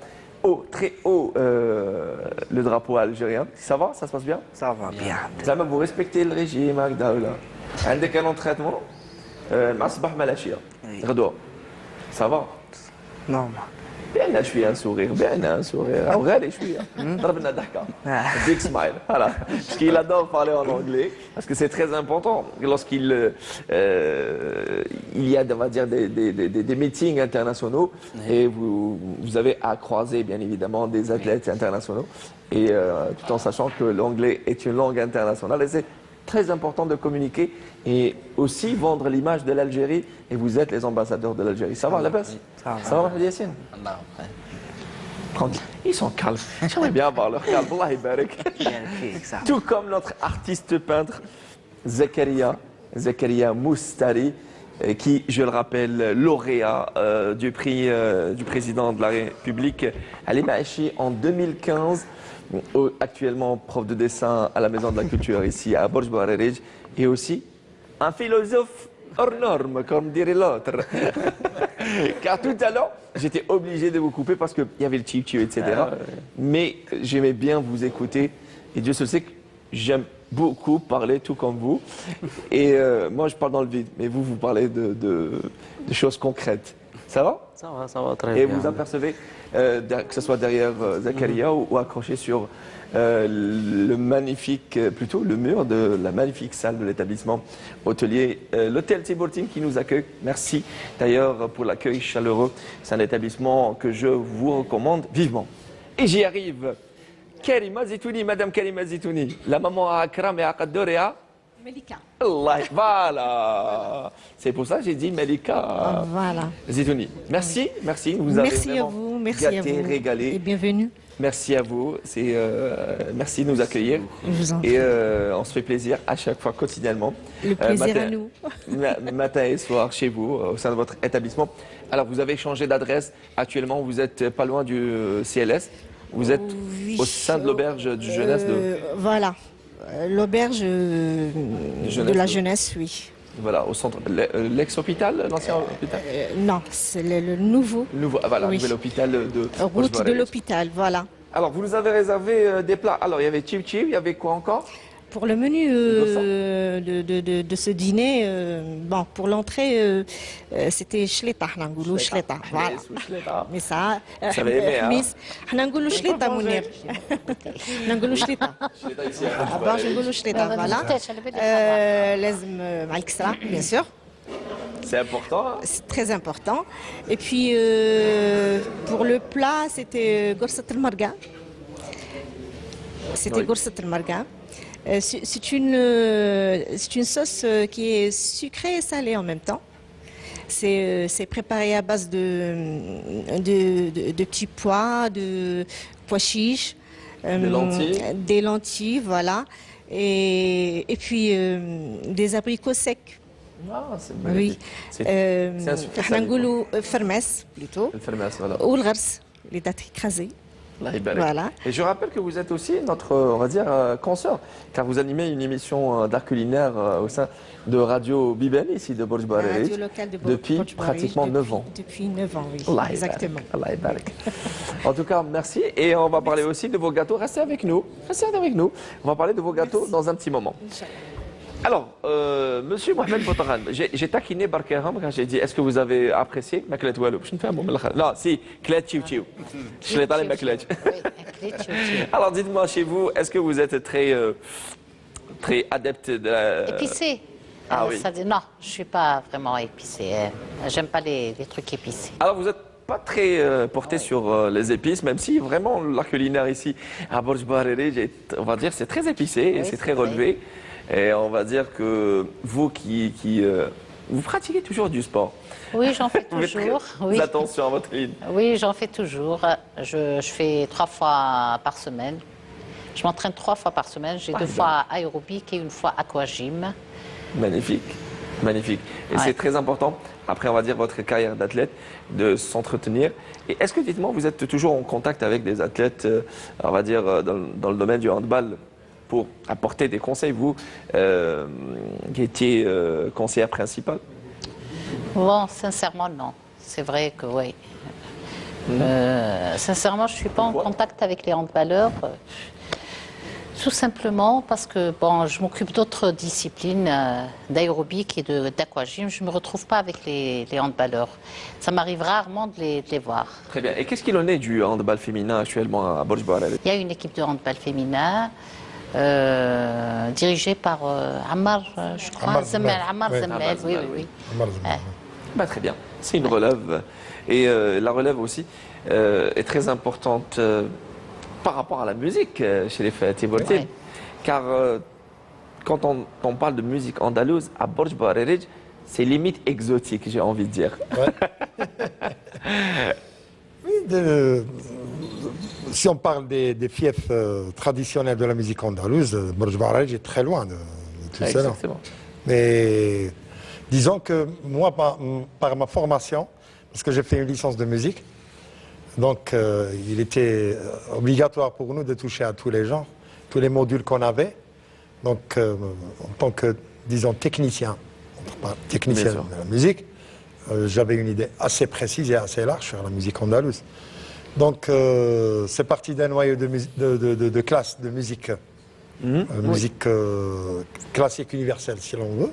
très haut le drapeau algérien. Ça va? Ça se passe bien? Ça va bien. زعما vous respectez le régime هكذا ولا عندك un entraînement مع الصباح مع العشيه غدوه ça va Non. بيعنا شويه سورير بيعنا سورير او غالي شويه ضرب لنا ضحكه big smile voilà parce qu'il adore parler en anglais parce que c'est très important lorsqu'il il y a on va dire des meetings internationaux et vous avez à croiser bien évidemment des athlètes internationaux et tout en sachant que l'anglais est une langue internationale et c'est très important de communiquer et aussi vendre l'image de l'Algérie et vous êtes les ambassadeurs de l'Algérie. Ça va la base? Ça va Mohamed Yassine? Tranquille. Ils sont calmes. J'aimerais bien avoir leur calme. Allah yabarak. Tout comme notre artiste peintre Zakaria Moustari, qui, je le rappelle, lauréat du prix du président de la République à l'Emachi en 2015. Actuellement prof de dessin à la Maison de la Culture ici à Borj Bouarerij et aussi un philosophe hors norme, comme dirait l'autre. Car tout à l'heure, j'étais obligé de vous couper parce qu'il y avait le tchip-tchip, etc. Mais j'aimais bien vous écouter et Dieu se sait que j'aime beaucoup parler tout comme vous. Et moi, je parle dans le vide, mais vous parlez de choses concrètes. Ça va? Ça va très Et bien. vous apercevez, que ce soit derrière Zakaria ou accroché sur le magnifique, plutôt le mur de la magnifique salle de l'établissement hôtelier, l'hôtel Tiburtine qui nous accueille. Merci d'ailleurs pour l'accueil chaleureux. C'est un établissement que je vous recommande vivement. Et j'y arrive. Karima Zitouni, Madame Karima Zitouni, la maman à Akram et à Kaddour et à Melika. Allah, voilà. C'est pour ça que j'ai dit Melika Voilà. Zitouni. Merci, merci. Vous avez Merci à vraiment vous, merci gâté, à vous. régalé. Et bienvenue. Merci à vous. Merci de nous accueillir. Je vous en Et prie. on se fait plaisir à chaque fois, quotidiennement. Le plaisir matin, à nous. Matin et soir chez vous, au sein de votre établissement. Alors, vous avez changé d'adresse. Actuellement, vous êtes pas loin du CLS. Vous êtes Oui. au sein de l'auberge du jeunesse de... Voilà. L'auberge jeunesse de la de- jeunesse, oui. Voilà, au centre... L'ex-hôpital, l'ancien hôpital Non, c'est le nouveau. Nouveau, ah, voilà, Oui. nouvel hôpital de... Route de Rochebaret. l'hôpital, voilà. Alors, vous nous avez réservé des plats. Alors, il y avait chip-chip, il y avait quoi encore? Pour le menu de ce dîner, bon, pour l'entrée, c'était shleta, نقولوا shleta, voilà. Mais ça, Ça va aimer, hein? نقولوا shleta, Mounir. نقولوا shleta. D'abord, je نقولوا shleta, voilà. لازم مع الكسرة, bien sûr. C'est important. Hein? C'est très important. Et puis, pour le plat, c'était gorsat al-marga. C'était Oui. gorsat al-marga. C'est une sauce qui est sucrée et salée en même temps. C'est préparé à base de petits pois, de pois chiches, des lentilles, voilà, et puis des abricots secs. Ah, c'est Oui. magnifique. C'est un sucre احنا salé, quoi. نقولوا فرماس plutôt. Le fermas, voilà. والغرس les dates écrasées. Allah yabarak. Voilà. Et je rappelle que vous êtes aussi notre, on va dire, consoeur, car vous animez une émission d'art culinaire au sein de Radio Biben, ici de Borj La Bouarerij, radio locale de depuis Borj Bouarerij, pratiquement 9 ans. Depuis 9 ans, oui. Allah Exactement. yabarak. Allah yabarak. En tout cas, merci. Et on va parler aussi de vos gâteaux. Restez avec nous. Restez avec nous. On va parler de vos gâteaux dans un petit moment. Alors, monsieur Mohamed Boutarane, j'ai taquiné Barkerham quand j'ai dit est-ce que vous avez apprécié Maklet Walou? Je ne fais pas. Non, si, Klet Chiu Chiu. Je l'ai parlé Maklet. Alors, dites-moi chez vous, est-ce que vous êtes très adepte de la. Épicé. Ah oui. Non, je ne suis pas vraiment épicée. J'aime pas les trucs épicés. Alors, vous n'êtes pas très porté sur les épices, même si vraiment la culinaire ici à Borj Bariri, on va dire, c'est très épicé et c'est très relevé. Et on va dire que vous vous pratiquez toujours du sport. Oui, j'en fais toujours. Oui. Attention à votre ligne. Oui, j'en fais toujours. Je fais 3 fois par semaine. Je m'entraîne 3 fois par semaine. J'ai 2 fois aérobic et 1 fois aquagym. Magnifique, magnifique. Et c'est très important, après on va dire votre carrière d'athlète, de s'entretenir. Et est-ce que, dites-moi, vous êtes toujours en contact avec des athlètes, on va dire, dans le domaine du handball pour apporter des conseils, vous qui étiez conseillère principale? Bon, sincèrement, non. C'est vrai que oui. Sincèrement, je ne suis pas en contact avec les handballeurs. Tout simplement parce que bon, je m'occupe d'autres disciplines, d'aérobic et d'aquagym. Je ne me retrouve pas avec les handballeurs. Ça m'arrive rarement de les voir. Très bien. Et qu'est-ce qu'il en est du handball féminin actuellement à Borj Bariri? Il y a une équipe de handball féminin dirigée par Ammar, je crois. Ammar Zemmel, oui. Bah, très bien. C'est une relève. Et la relève aussi est très importante par rapport à la musique chez les Tiboltines. Car quand on parle de musique andalouse à Borj Bariri, c'est limite exotique, j'ai envie de dire. Oui, si on parle des fiefs traditionnels de la musique andalouse, Borj Bariri est très loin de tout cela. Mais disons que moi, par ma formation, parce que j'ai fait une licence de musique, donc il était obligatoire pour nous de toucher à tous les genres, tous les modules qu'on avait. Donc en tant que, disons, technicien de la musique, j'avais une idée assez précise et assez large sur la musique andalouse. Donc c'est parti d'un noyau de classe de musique, musique classique universelle si l'on veut.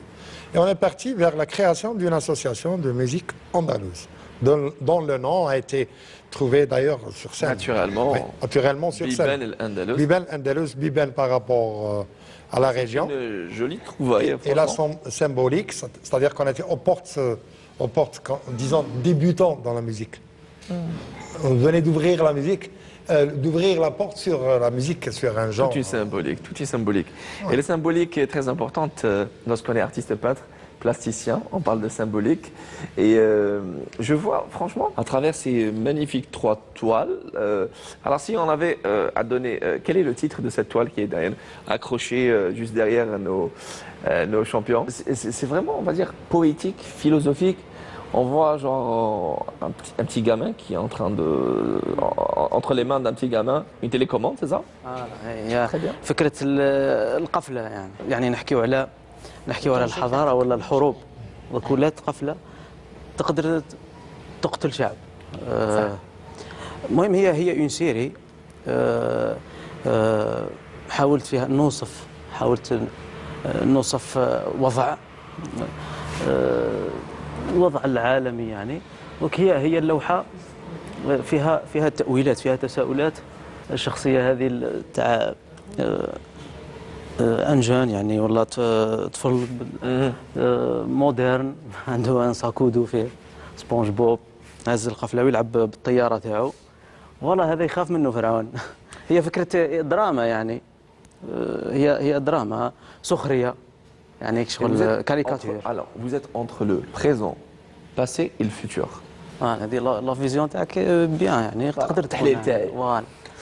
Et on est parti vers la création d'une association de musique andalouse, dont le nom a été trouvé d'ailleurs sur scène. Naturellement. Oui, naturellement sur scène. Biben el-Andalus. Biben el-Andalus, Biben par rapport à la région. Une jolie trouvaille. Et là, symbolique, c'est-à-dire qu'on était aux portes, disons, débutants dans la musique. On venait d'ouvrir la musique, d'ouvrir la porte sur la musique, sur un genre. Tout est symbolique, tout est symbolique. Ouais. Et la symbolique est très importante lorsqu'on est artiste peintre, plasticien, on parle de symbolique. Et je vois, franchement, à travers ces magnifiques 3 toiles, alors si on avait à donner, quel est le titre de cette toile qui est derrière, accrochée juste derrière nos champions? C'est vraiment, on va dire, poétique, philosophique. On voit genre un petit gamin qui est en train de, entre les mains d'un petit gamin, une télécommande, c'est ça? هي فكرة القفلة يعني نحكيو على الحضارة ولا الحروب وكلات قفلة تقدر تقتل شعب. المهم هي اون سيري حاولت فيها نوصف وضع الوضع العالمي يعني. هي اللوحة فيها تأويلات، فيها تساؤلات. الشخصية هذه تاع انجان يعني ولا طفل مودرن عنده ان ساكودو فيه سبونج بوب هز القفله ويلعب بالطياره تاعو. والله هذا يخاف منه فرعون. هي فكره دراما يعني، هي دراما سخريه يعني شغل كاريكاتير. Alors vous êtes entre le présent, passé et le futur. هذه لا فيزيون تاعك بيان يعني تقدر تحليل تاعي.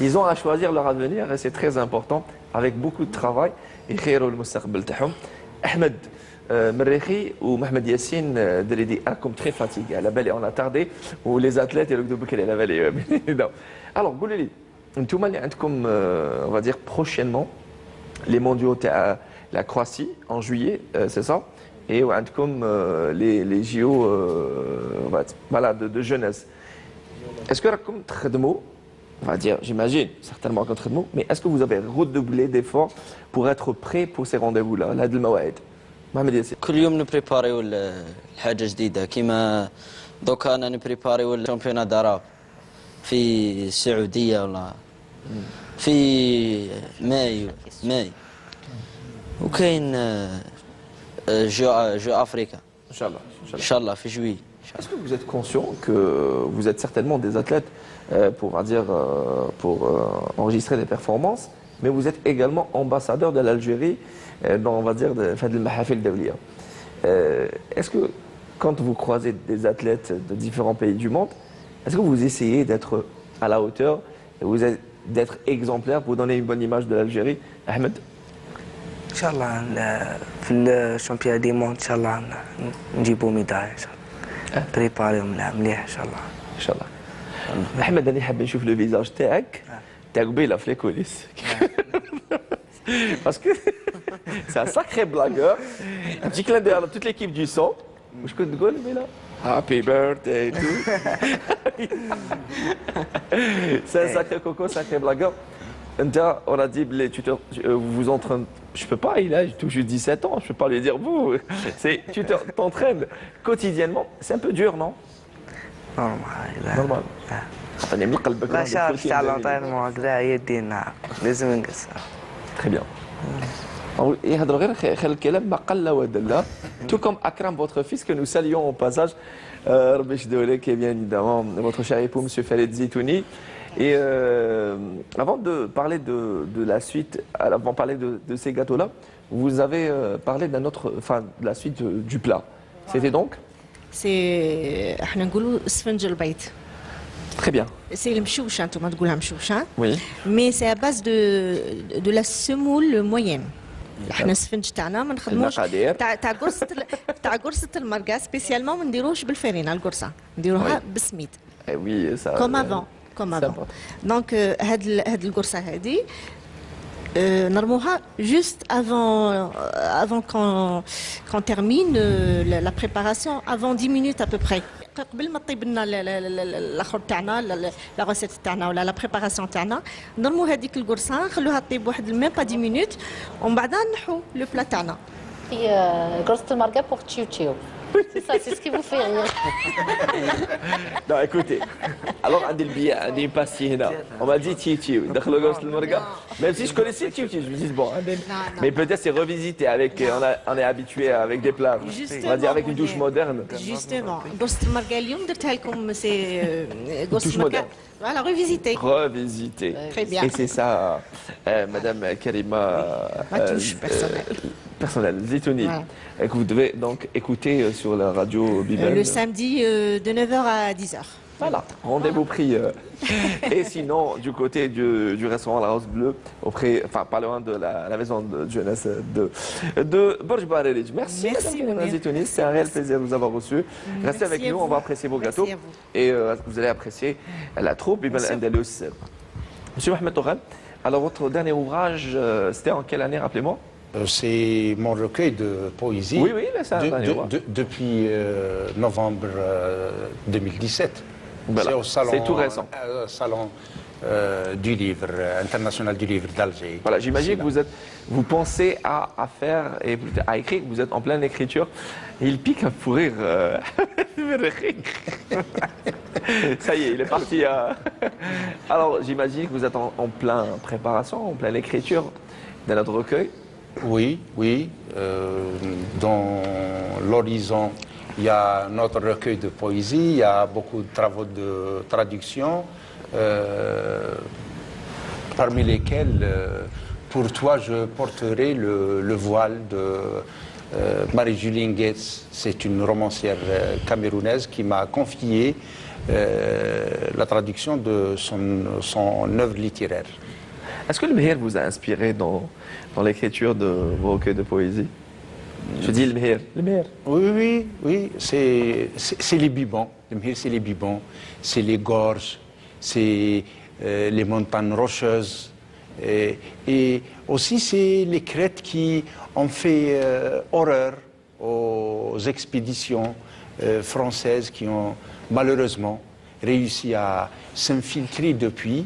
Ils ont à choisir leur avenir et c'est très important avec beaucoup de travail. Et خيروا المستقبل تاعهم. Ahmed Merrehi ou Mohamed Yassine Dridi comme très fatigués. À la belle on a tardé ou les athlètes et le groupe à la belle. Alors قولوا لي انتم اللي عندكم on va dire prochainement les mondiaux à la Croatie en juillet, c'est ça? Et عندكم les JO voilà de jeunesse. Est-ce que راكم تخدموا, on va dire, j'imagine, certainement contre le mot, mais est-ce que vous avez redoublé d'efforts pour être prêt pour ces rendez-vous-là, là, de Mohamed Yassine. كل يوم نبريباريو الحاجه جديده كيما دوكا انا نبريباريو الشامبيونات داراب في السعوديه ولا في ماي وكاين جو افريكا Inch'Allah. ان شاء الله في جوي. Est-ce que vous êtes conscient que vous êtes certainement des athlètes pour enregistrer des performances, mais vous êtes également ambassadeur de l'Algérie dans, on va dire, le mahafil dawliya. Est-ce que quand vous croisez des athlètes de différents pays du monde, est-ce que vous essayez d'être à la hauteur, d'être exemplaire pour donner une bonne image de l'Algérie? Ahmed? ان شاء الله في الشامبيون دي موند ان شاء الله نجيبوا ميداي ان شاء الله بريباريهم مليح ان شاء الله. ان شاء الله. احمد انا حاب نشوف لو فيزاج تاعك قبيله في ليكوليس. Parce que c'est un sacré blagueur. Un petit clin d'œil à toute l'équipe du son. Je peux te dire, là. Happy birthday et tout. C'est un sacré coco, sacré blagueur. On a dit, les tuteurs, vous entraînez. Je peux pas, il a tout juste 17 ans, je peux pas lui dire vous. Tu t'entraînes quotidiennement. C'est un peu dur, non? Normal. لا شاف تاع لونطينمون هكذا يدينا لازم نقص. Très bien. يهضروا غير خير الكلام ما قل ودل. Tout comme Akram, votre fils, que nous saluons au passage. Rabbi Shdoulé, qui est bien évidemment votre cher époux, M. Khaled Zitouni. Et avant de parler de la suite, avant de parler de ces gâteaux-là, vous avez parlé d'un autre, enfin, de la suite du plat. C'était donc? C'est احنا نقولوا اسفنج البيض. Très bien. C'est المشوشة انتم تقولها مشوشة. Oui. Mais c'est à base de la semoule moyenne. احنا السفنج تاعنا ما نخدموش تاع قرصة المرقة سبيسيالمون ما نديروهش بالفرينة القرصة نديروها بالسميد. Oui, ça. Comme avant. Comme avant. Donc هاد القرصة هذه نرموها juste avant qu'on termine la préparation, avant 10 minutes à peu près. قبل ما طيب لنا الاخر تاعنا لا غوسيت تاعنا ولا لا بريباراسيون تاعنا نرمو هذيك القرصه نخلوها طيب واحد ميم با 10 minutes ومن بعدها نحو لو بلا تاعنا. في قرصة المرقة pour تشيو تشيو. C'est ça, c'est ce qui vous fait rire. Non, écoutez. Alors, on a le billet, on a une pastille là. On m'a dit Tchou. Dans le gosse le marga. Même si je connaissais Tchou, je me dis bon. Mais peut-être c'est revisité avec. On est habitué avec des plats. On va dire avec une douche moderne. Justement. قرصة المرقة اليوم درتها لكم سي قرصة المرقة. Voilà, revisité. Revisité. Très bien. Et c'est ça, Madame Karima. Ma touche personnelle. Personnelle, Zitouni. Voilà. Que vous devez donc écouter sur la radio Bibel. Le samedi de 9h à 10h. Voilà, rendez-vous pris. Et sinon, du côté du restaurant La Rose Bleue, enfin pas loin de la maison de jeunesse de Borj Barelidj. Merci, Madame Zitouni, c'est un réel plaisir de vous avoir reçu. Restez avec nous, on va apprécier vos gâteaux. Et vous allez apprécier la troupe Bibel Andalus. Monsieur Mohamed Touran, alors votre dernier ouvrage, c'était en quelle année, rappelez-moi? C'est mon recueil de poésie. Oui, oui, mais ça depuis novembre 2017. Voilà. C'est au salon, c'est tout récent. Salon du livre, international du livre d'Alger. Voilà, j'imagine que vous pensez à faire et à écrire, vous êtes en pleine écriture. Il pique un fou rire. Ça y est, il est parti. Alors, j'imagine que vous êtes en pleine préparation, en pleine écriture de notre recueil. Oui, oui. Dans l'horizon, il y a notre recueil de poésie, il y a beaucoup de travaux de traduction, parmi lesquels, pour toi, je porterai le voile de Marie-Julie Nguetz. C'est une romancière camerounaise qui m'a confié la traduction de son œuvre littéraire. Est-ce que le Mehir vous a inspiré dans l'écriture de vos recueils de poésie? Je dis le Mehir. Le Mehir. Oui, oui, c'est les bibons. Le Mehir, c'est les bibons, c'est les gorges, c'est les montagnes rocheuses. Et aussi, c'est les crêtes qui ont fait horreur aux expéditions françaises qui ont malheureusement réussi à s'infiltrer depuis.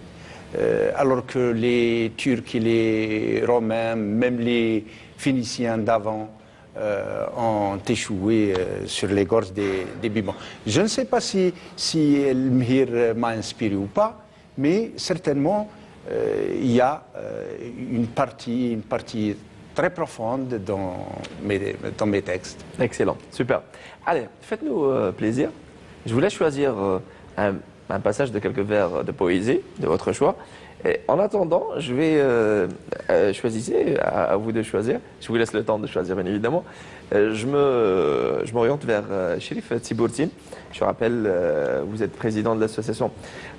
Alors que les Turcs et les Romains, même les Phéniciens d'avant, ont échoué sur les gorges des Bibans. Je ne sais pas si El Mhir m'a inspiré ou pas, mais certainement il y a une partie très profonde dans mes textes. Excellent, super. Allez, faites-nous plaisir. Je vous laisse choisir un passage de quelques vers de poésie, de votre choix. Et en attendant, je vais choisissez, à vous de choisir. Je vous laisse le temps de choisir, bien évidemment. Je m'oriente vers Chérif Tibourtine. Je rappelle, vous êtes président de l'association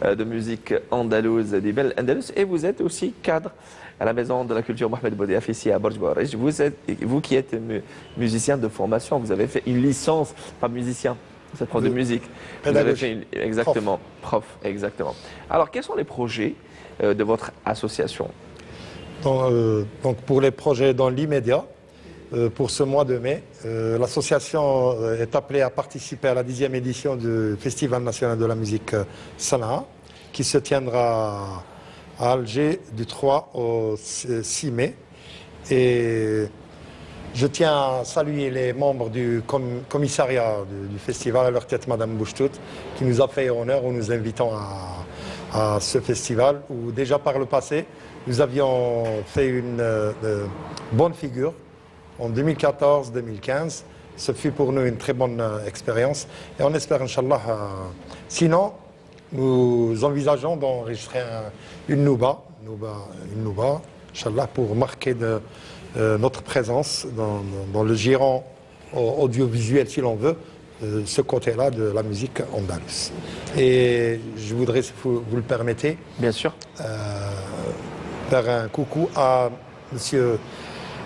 de musique andalouse d'Ibn Andalus et vous êtes aussi cadre à la maison de la culture Mohamed Boudiaf ici à Borj Bouarij. Vous qui êtes musicien de formation, vous avez fait une licence, pas musicien, vous êtes prof de musique. Vous avez fait exactement, prof, exactement. Alors, quels sont les projets de votre association? Donc pour les projets dans l'immédiat, pour ce mois de mai, l'association est appelée à participer à la 10e édition du Festival national de la musique Sanaa, qui se tiendra à Alger du 3 au 6 mai. Et je tiens à saluer les membres du commissariat du festival, à leur tête Madame Bouchtout, qui nous a fait honneur en nous invitant à ce festival, où déjà par le passé, nous avions fait une bonne figure en 2014-2015. Ce fut pour nous une très bonne expérience et on espère, Inch'Allah, sinon, nous envisageons d'enregistrer une nouba, Inch'Allah, pour marquer notre présence dans le giron audiovisuel, si l'on veut, ce côté-là de la musique andalouse. Et je voudrais, si vous le permettez, bien sûr, faire un coucou à monsieur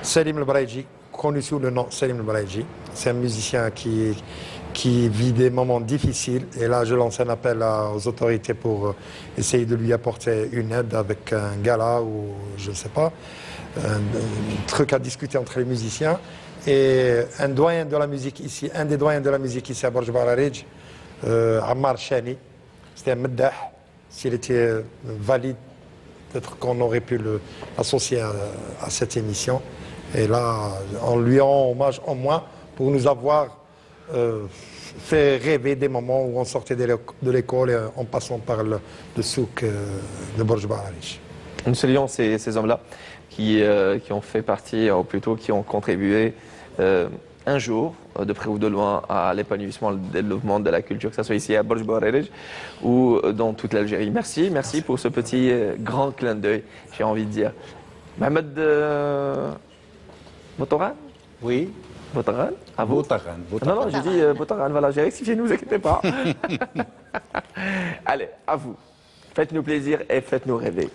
Salim El Braïji, connu sous le nom Salim El Braïji. C'est un musicien qui vit des moments difficiles. Et là, je lance un appel aux autorités pour essayer de lui apporter une aide avec un gala ou je ne sais pas, un truc à discuter entre les musiciens. Et un doyen de la musique ici, un des doyens de la musique ici à Borj Bouarij, Ammar Chani, c'était un meddah. S'il était valide, peut-être qu'on aurait pu l'associer à cette émission. Et là, on lui rend hommage au moins pour nous avoir fait rêver des moments où on sortait de l'école en passant par le souk de Borj Bouarij. Nous saluons ces hommes-là qui ont fait partie, ou plutôt qui ont contribué un jour, de près ou de loin, à l'épanouissement, le développement de la culture, que ce soit ici à Borj Bouarij ou dans toute l'Algérie. Merci pour ce petit grand clin d'œil, j'ai envie de dire. Mohamed Boutoran? Oui. Boutoran? À vous? Boutoran. Non, j'ai dit Boutoran, voilà, j'ai rectifié, ne vous inquiétez pas. Allez, à vous. Faites-nous plaisir et faites-nous rêver.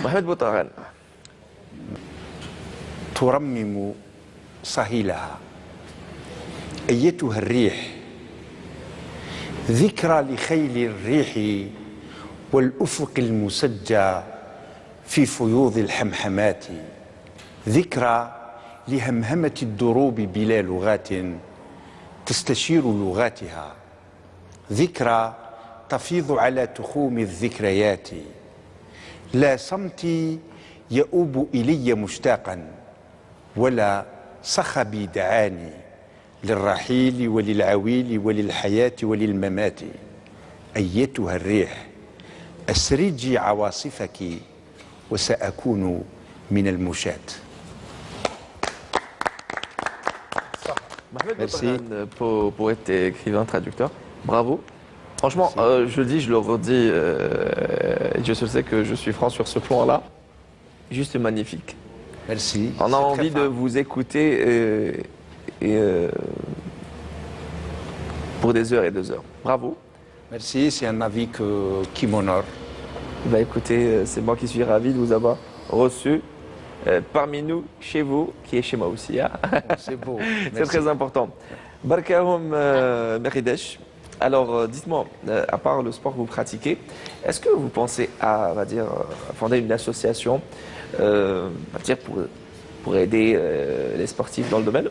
Mohamed Boutoran. ترمم صهيلها أيتها الريح ذكرى لخيل الريح والأفق المسجى في فيوض الحمحمات ذكرى لهمهمة الدروب بلا لغات تستشير لغاتها ذكرى تفيض على تخوم الذكريات لا صمتي يؤوب إلي مشتاقا ولا صخبي دعاني للرحيل وللعويل وللحياة وللممات أيتها الريح أسرجي عواصفك وسأكون من المشاة. Mohamed Boutoran, poète et écrivain, traducteur, bravo. Franchement, je le dis, je le redis, Dieu seul sait que je suis franc sur ce plan-là. Juste magnifique. Merci. On a envie de vous écouter pour des heures et des heures. Bravo. Merci, c'est un avis qui m'honore. Bah écoutez, c'est moi qui suis ravi de vous avoir reçu parmi nous, chez vous, qui est chez moi aussi. Hein. C'est beau. C'est très important. Barkaoum Meridesh. Alors, dites-moi, à part le sport que vous pratiquez, est-ce que vous pensez à, on va dire, fonder une association pour aider les sportifs dans le domaine?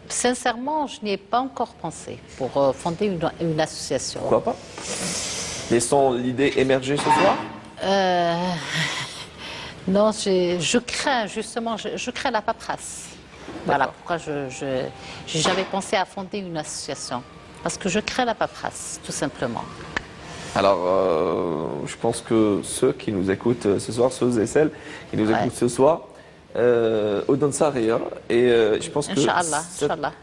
Sincèrement, je n'y ai pas encore pensé pour fonder une association. Pourquoi pas? Laissons l'idée émerger ce soir. Non, je crains justement, je crains la paperasse. Voilà pourquoi j'avais pensé à fonder une association. Parce que je crée la paperasse, tout simplement. Alors, je pense que ceux qui nous écoutent ce soir, ceux et celles qui nous écoutent ce soir, au Saria, et je pense que Inch'Allah, Inch'Allah.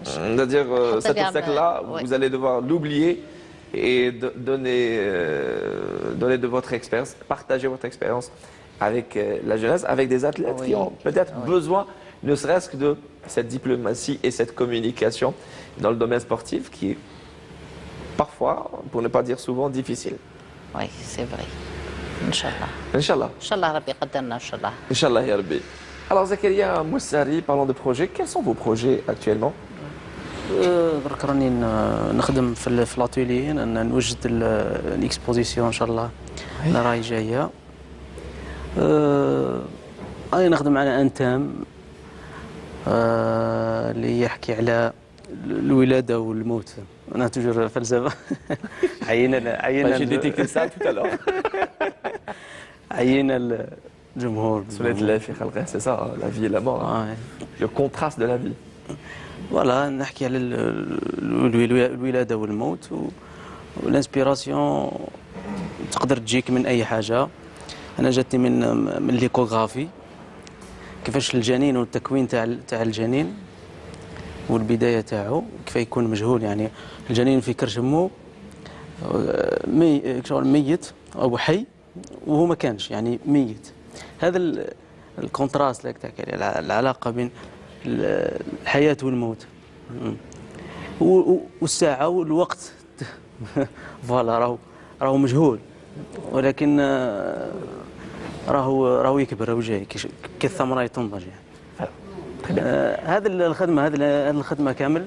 c'est-à-dire cet obstacle-là, vous allez devoir l'oublier et donner de votre expérience, partager votre expérience avec la jeunesse, avec des athlètes qui ont peut-être besoin, ne serait-ce que de cette diplomatie et cette communication dans le domaine sportif qui est parfois, pour ne pas dire souvent, difficile. Oui, c'est vrai. Inch'Allah. Inch'Allah. Inch'Allah, Rabbi Qaddarna, Inch'Allah. Inch'Allah, ya Rabbi. Alors, Zakaria Moussari, parlons de projets. Quels sont vos projets actuellement? درك راني نخدم في لاتولي نوجد الاكسبوزيسيون ان شاء الله اللي راهي جايه. راني نخدم على ان تام اللي يحكي على الولاده والموت. انا توجور فلسفه عينا J'ai détecté ça tout à l'heure. عينا الجمهور. C'est ça, la vie et la mort. Le contraste de la vie. فوالا نحكي على الولاده والموت والانسبيراسيون تقدر تجيك من اي حاجه. انا جاتني من ليكوغرافي كيفاش الجنين والتكوين تاع الجنين والبدايه تاعو كيف يكون مجهول. يعني الجنين في كرش امه ميت او حي وهو ما كانش يعني ميت. هذا الكونتراست اللي تحكي عليه العلاقه بين الحياة والموت والساعة والوقت فوالا راهو مجهول ولكن راهو يكبر راهو جاي كالثمرة تنضج يعني. هذه الخدمة كامل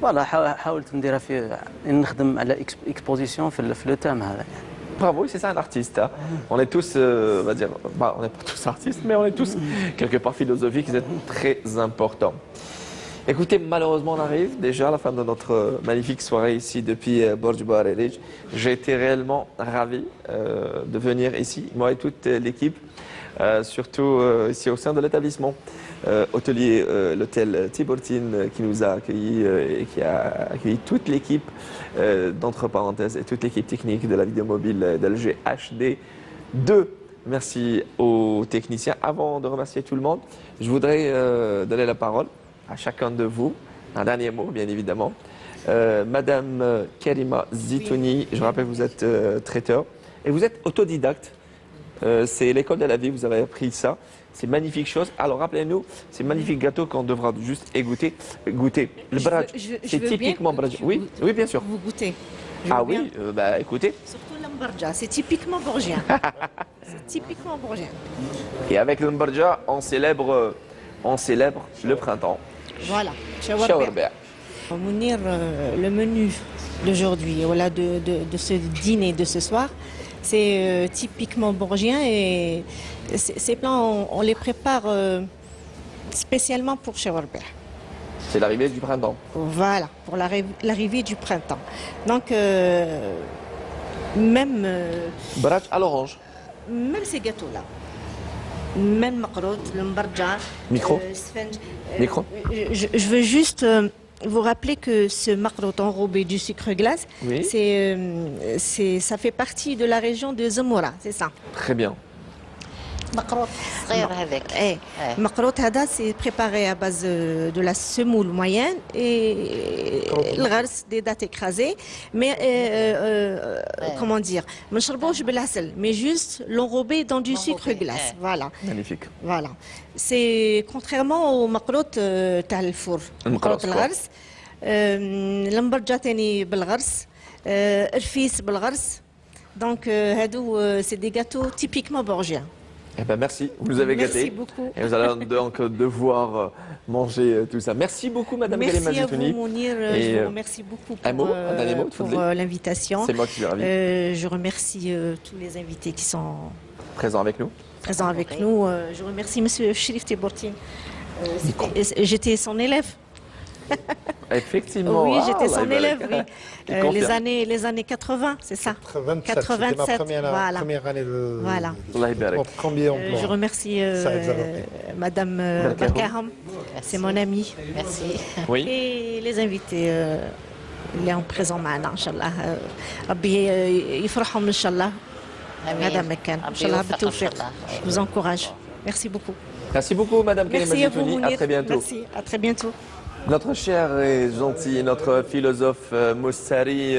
فوالا حاولت نديرها في نخدم على اكسبوزيسيون في لو تام هذا يعني. Bravo, c'est ça un artiste. Hein. On est tous, on va dire, on n'est pas tous artistes, mais on est tous quelque part philosophiques, c'est très important. Écoutez, malheureusement, on arrive déjà à la fin de notre magnifique soirée ici depuis Borj Bouarerij. J'ai été réellement ravi de venir ici, moi et toute l'équipe, surtout ici au sein de l'établissement hôtelier, l'hôtel Tiburtine qui nous a accueillis et qui a accueilli toute l'équipe, d'entre parenthèses, et toute l'équipe technique de la vidéo mobile d'LG HD 2. Merci aux techniciens. Avant de remercier tout le monde, je voudrais donner la parole à chacun de vous. Un dernier mot, bien évidemment. Madame Karima Zitouni, je rappelle, vous êtes traiteur et vous êtes autodidacte. C'est l'école de la vie, vous avez appris ça. C'est magnifique chose. Alors rappelez-nous, ces magnifiques gâteaux qu'on devra juste goûter. Le bradj, c'est typiquement bradj. Oui, oui, bien sûr. Vous goûtez. Ah oui, bah écoutez. Surtout l'ambarja, c'est typiquement borgien. C'est typiquement borgien. Et avec l'ambarja, on célèbre le printemps. Voilà. Shawarber. Mounir, le menu d'aujourd'hui, voilà, de ce dîner de ce soir, c'est typiquement borgien et ces plats, on les prépare spécialement pour Shawarber. C'est l'arrivée du printemps. Voilà, pour l'arrivée du printemps. Donc, même... Bradj à l'orange. Même ces gâteaux-là. Même makrot, le mbarja. Micro. Micro. Je veux juste vous rappeler que ce makrot enrobé du sucre glace, oui. Ça fait partie de la région de Zamoura, c'est ça. Très bien. مقروط صغير هذاك. مقروط هذا c'est préparé à base de la semoule moyenne et le غرس des dattes écrasées, mais comment dire, ما نشربوش بالعسل, mais juste l'enrober dans du sucre glace. Voilà. Magnifique. Voilà. C'est contrairement au مقروط تاع الفور. مقروط الغرس. المبرجة ثاني بالغرس. الرفيس بالغرس. Donc c'est des gâteaux typiquement borgiens. Eh ben merci, vous nous avez gâtés. Merci beaucoup. Et vous allez donc devoir manger tout ça. Merci beaucoup, Madame Karima Zitouni. Merci à vous, Mounir. Je vous remercie beaucoup pour l'invitation. C'est moi qui suis ravi. Je remercie tous les invités qui sont présents avec nous. Je remercie Monsieur Chérif Tiburtine. J'étais son élève. Effectivement. Oui, j'étais Allah son élève, yabarak. oui. Il confirme. Les années 80, c'est ça 87, c'était ma voilà. première année de... Voilà. Allah yabarak. Combien on Je remercie Madame Barkaham, c'est mon amie. Merci. Oui. Et les invités اللي هم présents معنا ان شاء الله ربي يفرحهم ان شاء الله هذا مكان ان شاء الله بالتوفيق. Je vous encourage. Merci beaucoup. Merci beaucoup, Madame Kalima Merci à vous, Zitouni. À Mounir. très bientôt. Merci, à très bientôt. Notre cher et gentil, notre philosophe Moussari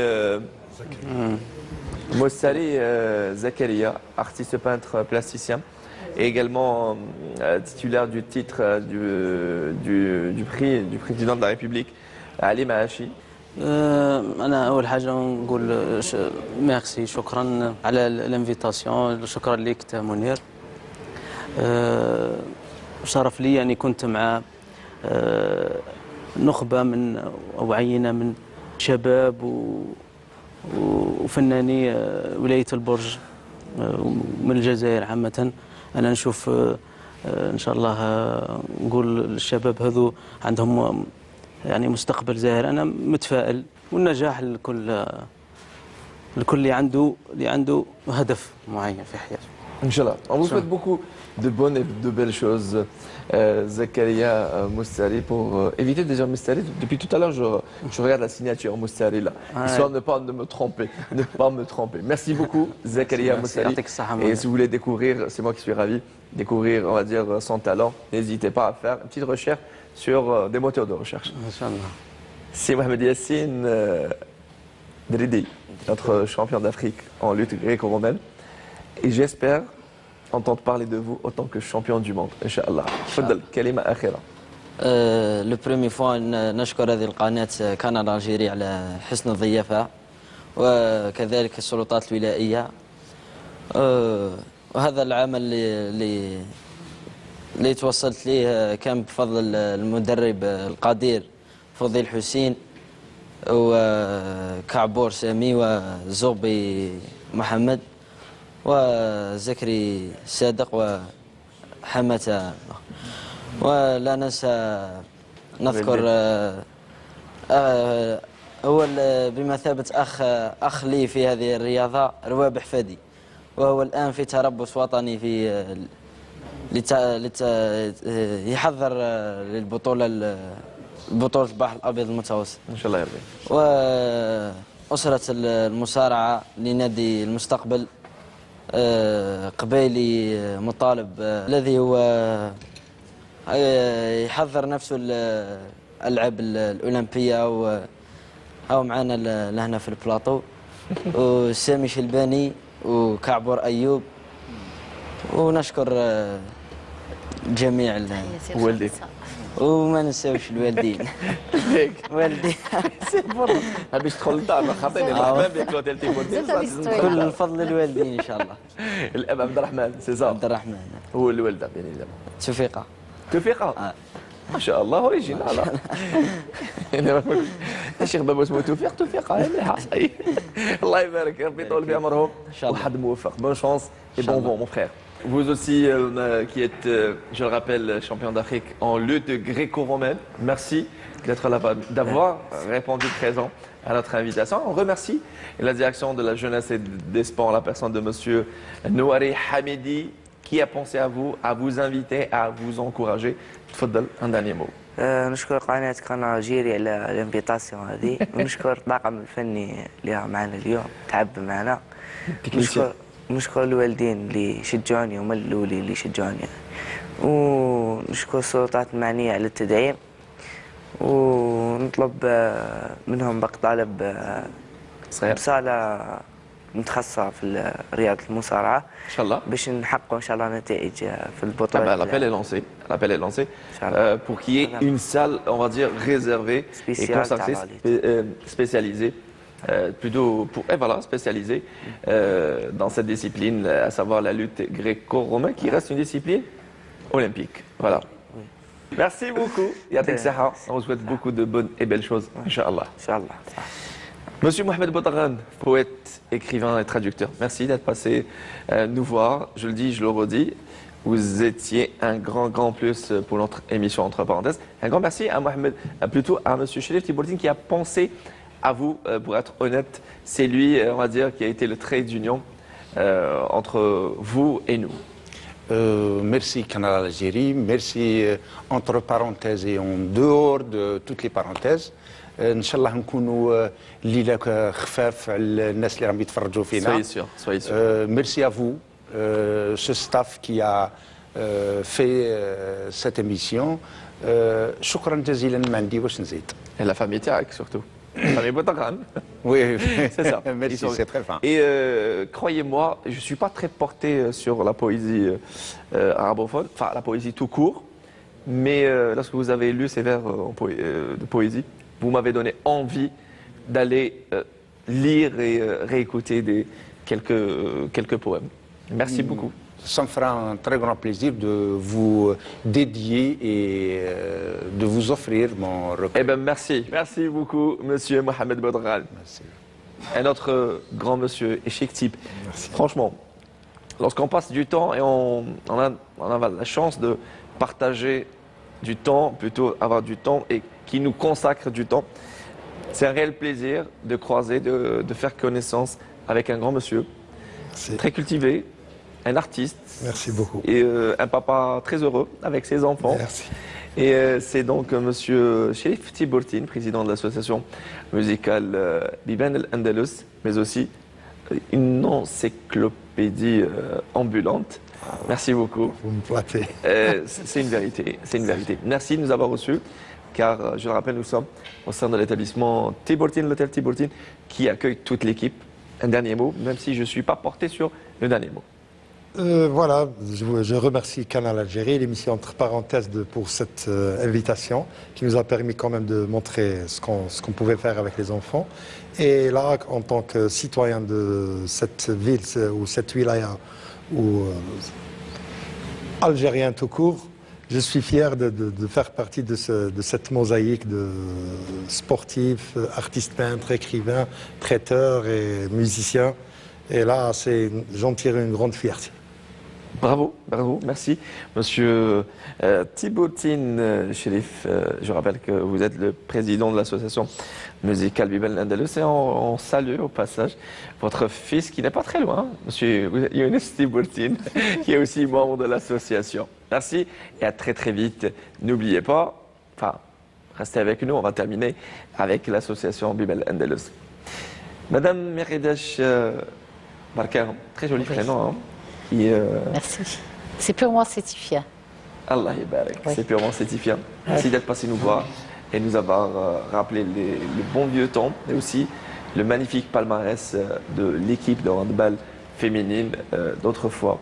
Zakaria, artiste peintre plasticien, et également titulaire du titre du prix du président de la République, Ali Maachi. أنا أول حاجة نقول ميرسي شكرا على الانفيتاسيون شكرا لك منير شرف لي أني كنت مع نخبة من أو عينة من شباب وفناني ولاية البرج من الجزائر عامة أنا نشوف إن شاء الله نقول الشباب هذو عندهم يعني مستقبل زاهر أنا متفائل والنجاح لكل اللي عنده هدف معين في حياته. Inch'Allah. On vous souhaite beaucoup de bonnes et de belles choses, Zakaria Moussari, pour éviter déjà Moussari. Depuis tout à l'heure, je regarde la signature Moussari là, histoire de ne pas me tromper. Merci beaucoup, Zakaria Moussari. Et si vous voulez découvrir, c'est moi qui suis ravi, découvrir, on va dire, son talent, n'hésitez pas à faire une petite recherche sur des moteurs de recherche. C'est Mohamed Yassine Dridi, notre champion d'Afrique en lutte gréco-romaine. Et j'espère entendre parler de vous autant que champion du monde, Inch'Allah. تفضل كلمة أخيرة. لو بريمي فوا نشكر هذه القناة كان الجيري على حسن الضيافة وكذلك السلطات الولائية وهذا العمل اللي توصلت ليه كان بفضل المدرب القدير فضيل حسين وكعبور سامي وزوبي محمد وزكري صادق وحمة ولا ننسى نذكر أول بمثابة أخ لي في هذه الرياضة روابح فدي وهو الآن في تربص وطني في يحضر للبطولة بطولة البحر الأبيض المتوسط إن شاء الله يرضي. وأسرة المصارعة لنادي المستقبل قبيلي مطالب الذي هو يحضر نفسه الألعاب الأولمبية أو معنا لهنا في البلاطو وسامي شلباني وكعبور أيوب ونشكر جميع والدي وما ننساوش الوالدين والدي باش تدخل للدار ما خاطيني الرحمن بياكلوا التليفون كل الفضل للوالدين ان شاء الله. الاب عبد الرحمن سيزار عبد الرحمن هو الوالده بين يديه توفيقه ما شاء الله اوريجينال. الشيخ بابا اسمه توفيقه مليحه صحيح. الله يبارك ربي يطول في عمرهم وحد موفق. بون شانس et bon vent mon frère. Vous aussi, qui êtes, je le rappelle, champion d'Afrique en lutte gréco-romaine, merci d'être là, d'avoir répondu présent à notre invitation. On remercie la direction de la jeunesse et des sports, la personne de monsieur Nouari Hamidi, qui a pensé à vous inviter, à vous encourager. تفضل, un dernier mot. نشكر قناة الجيري على الانفيتاسيون هذه ونشكر الطاقم الفني اللي معنا اليوم تعب معنا. نشكر الوالدين اللي شجعوني وهم الاولين اللي شجعوني ونشكر السلطات المعنيه على التدعيم ونطلب منهم بق طالب صالة متخصصة في رياضة المصارعة إن شاء الله باش نحققوا إن شاء الله نتائج في البطولات. L'appel est lancé pour qu'il y ait une salle, on va dire, réservée et consacrée, spécialisée. Plutôt spécialisé dans cette discipline, à savoir la lutte gréco-romaine, qui reste une discipline olympique. Voilà. Oui. Merci beaucoup. Yatek Saha. On vous souhaite beaucoup de bonnes et belles choses. Inch'Allah. Monsieur Mohamed Boutargan, poète, écrivain et traducteur, merci d'être passé nous voir. Je le dis, je le redis. Vous étiez un grand plus pour notre émission Entre parenthèses. Un grand merci à Mohamed, plutôt à Monsieur Cherif Tibourtine qui a pensé à vous, pour être honnête. C'est lui, on va dire, qui a été le trait d'union entre vous et nous. Merci Canal Algérie, merci entre parenthèses et en dehors de toutes les parenthèses. ان شاء الله نكونوا الليله خفاف على الناس اللي راهم يتفرجوا فينا. Soyez sûr. Merci à vous, ce staff qui a fait cette émission. شكرا جزيلا ما عندي واش نزيد. Et la famille Tiarak surtout. La famille Boutagan. Oui, c'est ça. Merci, c'est très fin. Et croyez-moi, je ne suis pas très porté sur la poésie arabophone, enfin la poésie tout court, mais lorsque vous avez lu ces vers de poésie, vous m'avez donné envie d'aller lire et réécouter quelques poèmes. Merci beaucoup. Ça me fera un très grand plaisir de vous dédier et de vous offrir mon recueil. Eh bien, merci. Merci beaucoup, monsieur Mohamed Boudral. Merci. Un autre grand monsieur et chic type. Merci. Franchement, lorsqu'on passe du temps et on a la chance de partager du temps, plutôt avoir du temps et qui nous consacre du temps, c'est un réel plaisir de croiser, de faire connaissance avec un grand monsieur, très cultivé, un artiste. Merci beaucoup. Et un papa très heureux avec ses enfants. Merci. Et c'est donc monsieur Cherif Tibourtine, président de l'association musicale Biban al-Andalus, mais aussi une encyclopédie ambulante. Merci beaucoup. Vous me flattez. C'est une vérité, c'est une vérité. Merci de nous avoir reçus, car je le rappelle, nous sommes au sein de l'établissement Tibourtine, l'hôtel Tibourtine, qui accueille toute l'équipe. Un dernier mot, même si je ne suis pas porté sur le dernier mot. Voilà, je remercie Canal Algérie, l'émission Entre parenthèses pour cette invitation qui nous a permis quand même de montrer ce qu'on pouvait faire avec les enfants. Et là, en tant que citoyen de cette ville ou cette wilaya ou algérien tout court, je suis fier de faire partie de cette mosaïque de sportifs, artistes peintres, écrivains, traiteurs et musiciens. Et là, j'en tire une grande fierté. Bravo, bravo, merci. Monsieur Tibourtine Cherif, je rappelle que vous êtes le président de l'association musicale Biban al-Andalus et on salue au passage votre fils qui n'est pas très loin, monsieur Younes Tibourtine, qui est aussi membre de l'association. Merci et à très vite. N'oubliez pas, restez avec nous, on va terminer avec l'association Biban al-Andalus. Madame Meridash Barker, très joli prénom. Hein. Merci. C'est purement certifiant. Allah yabarak, c'est purement certifiant. Merci d'être passé nous voir et nous avoir rappelé le bon vieux temps et aussi le magnifique palmarès de l'équipe de handball féminine d'autrefois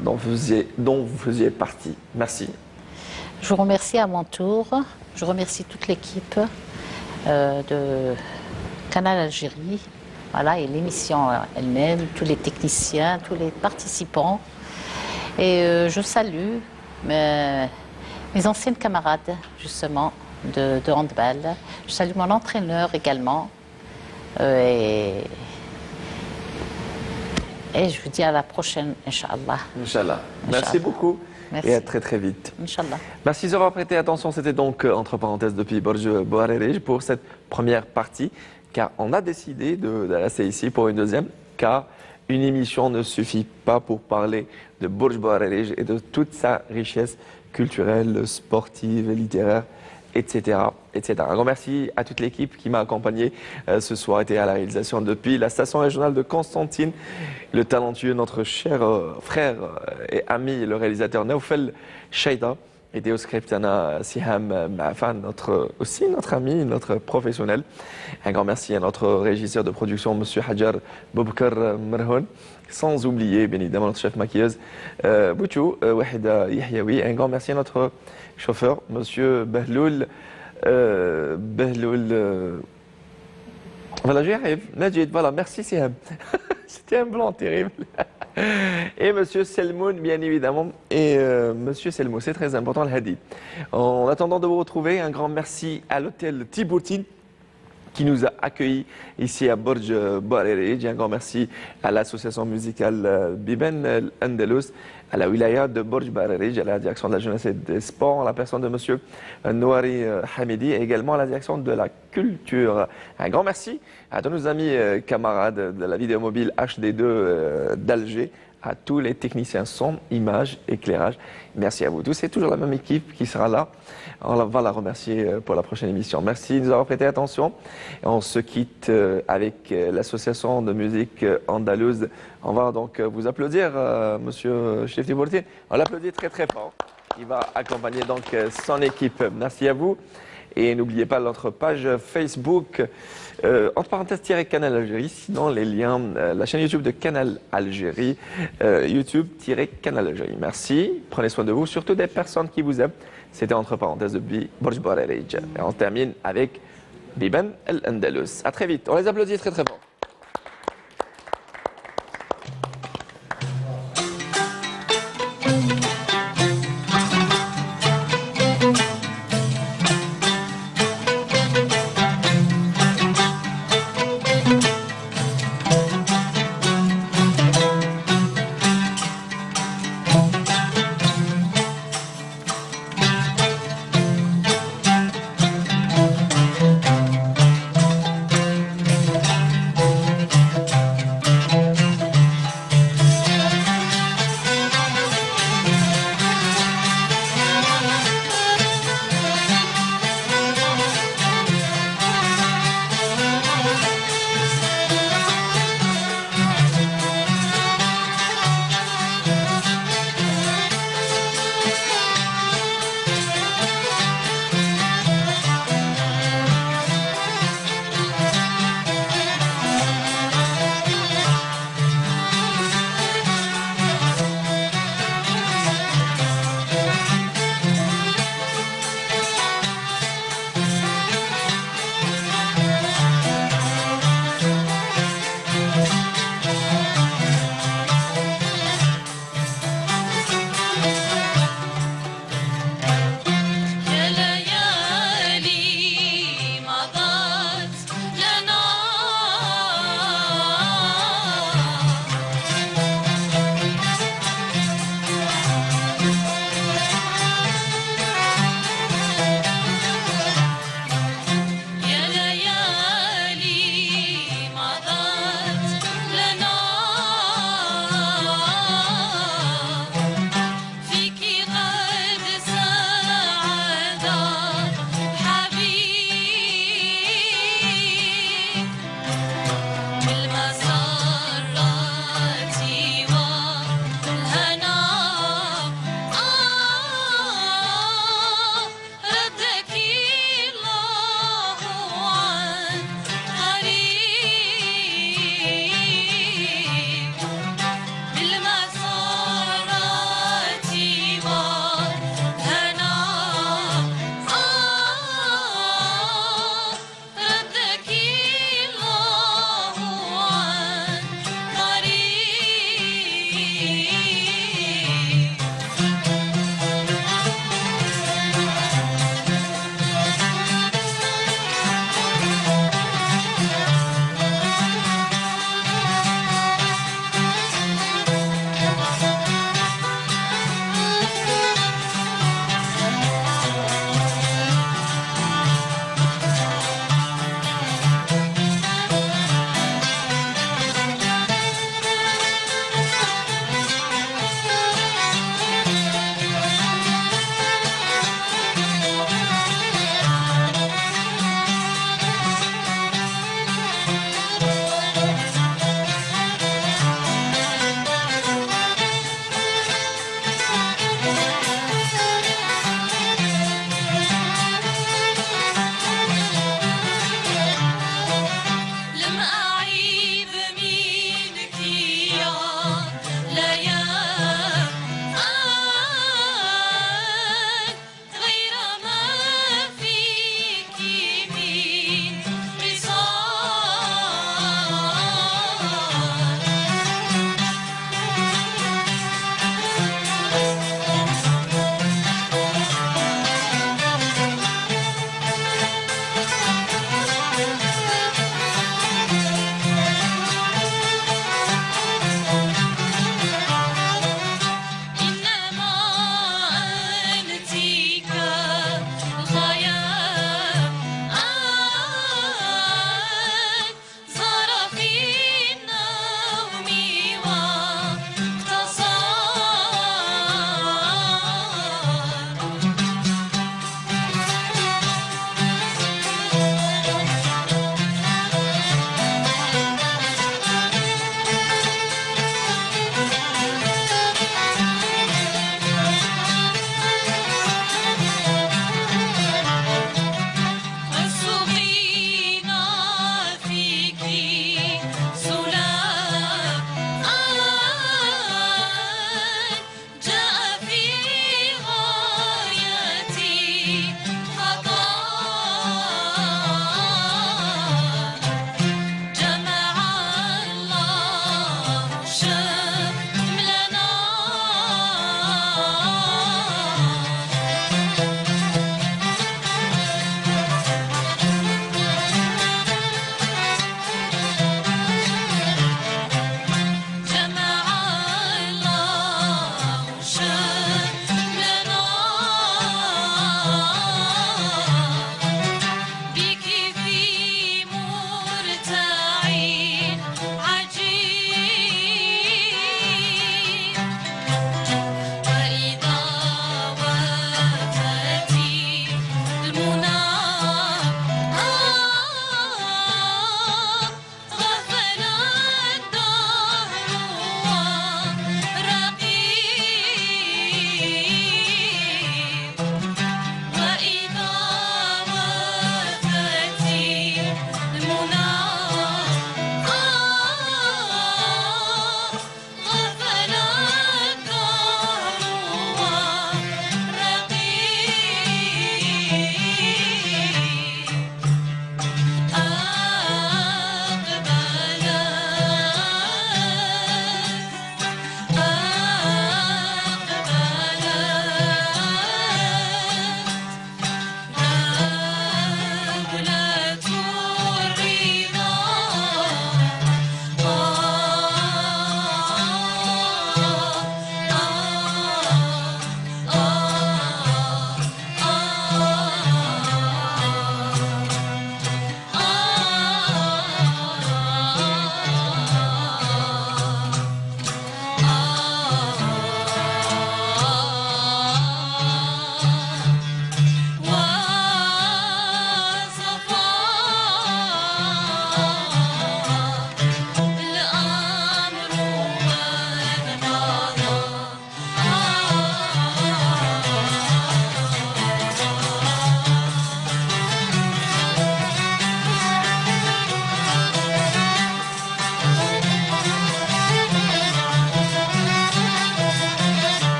dont vous faisiez partie. Merci. Je vous remercie à mon tour. Je remercie toute l'équipe de Canal Algérie. Voilà, et l'émission elle-même, tous les techniciens, tous les participants. Et je salue mes anciennes camarades, justement, de handball. Je salue mon entraîneur également. Et je vous dis à la prochaine, Inch'Allah. Inch'Allah. Merci beaucoup. Merci. Et à très vite. Inch'Allah. Merci d'avoir prêté attention. C'était donc, entre parenthèses, depuis Borj Bouharerij pour cette première partie. Car on a décidé de la laisser ici pour une deuxième, car une émission ne suffit pas pour parler de Borj Bouharerij et de toute sa richesse culturelle, sportive, littéraire, etc. Un grand merci à toute l'équipe qui m'a accompagné ce soir, était à la réalisation depuis la station régionale de Constantine, le talentueux, notre cher frère et ami, le réalisateur Naoufel Chaïda. Et au script, Siham Ma'afan, aussi notre ami, notre professionnel. Un grand merci à notre régisseur de production, M. Hajar Boubkar Merhoun. Sans oublier, bien évidemment, notre chef maquilleuse, Bouchou Wahida Yahyaoui. Un grand merci à notre chauffeur, M. Behloul. Voilà, j'y arrive. Najid, voilà, merci Siham. C'était un blanc terrible. Et Monsieur Selmoun, bien évidemment. Et Monsieur Selmoun, c'est très important, le Hadi. En attendant de vous retrouver, un grand merci à l'hôtel Tibourtine qui nous a accueillis ici à Borj Barerij. Un grand merci à l'association musicale Biben Andalous, à la wilaya de Borj Barerij, à la direction de la jeunesse et des sports, en la personne de monsieur Nouari Hamidi, et également à la direction de la culture. Un grand merci à tous nos amis camarades de la vidéo mobile HD2 d'Alger, à tous les techniciens son, images, éclairage. Merci à vous tous. C'est toujours la même équipe qui sera là. On va la remercier pour la prochaine émission. Merci de nous avoir prêté attention. Et on se quitte avec l'association de musique andalouse. On va donc vous applaudir, monsieur Chef Tibourtine. On l'applaudit très très fort. Il va accompagner donc son équipe. Merci à vous. Et n'oubliez pas notre page Facebook, entre parenthèses, Canal Algérie. Sinon, les liens, la chaîne YouTube de Canal Algérie, YouTube-Canal Algérie. Merci, prenez soin de vous, surtout des personnes qui vous aiment. C'était entre parenthèses de Borj Barerij. Et on termine avec Biben El Andalous. À très vite. On les applaudit très très fort.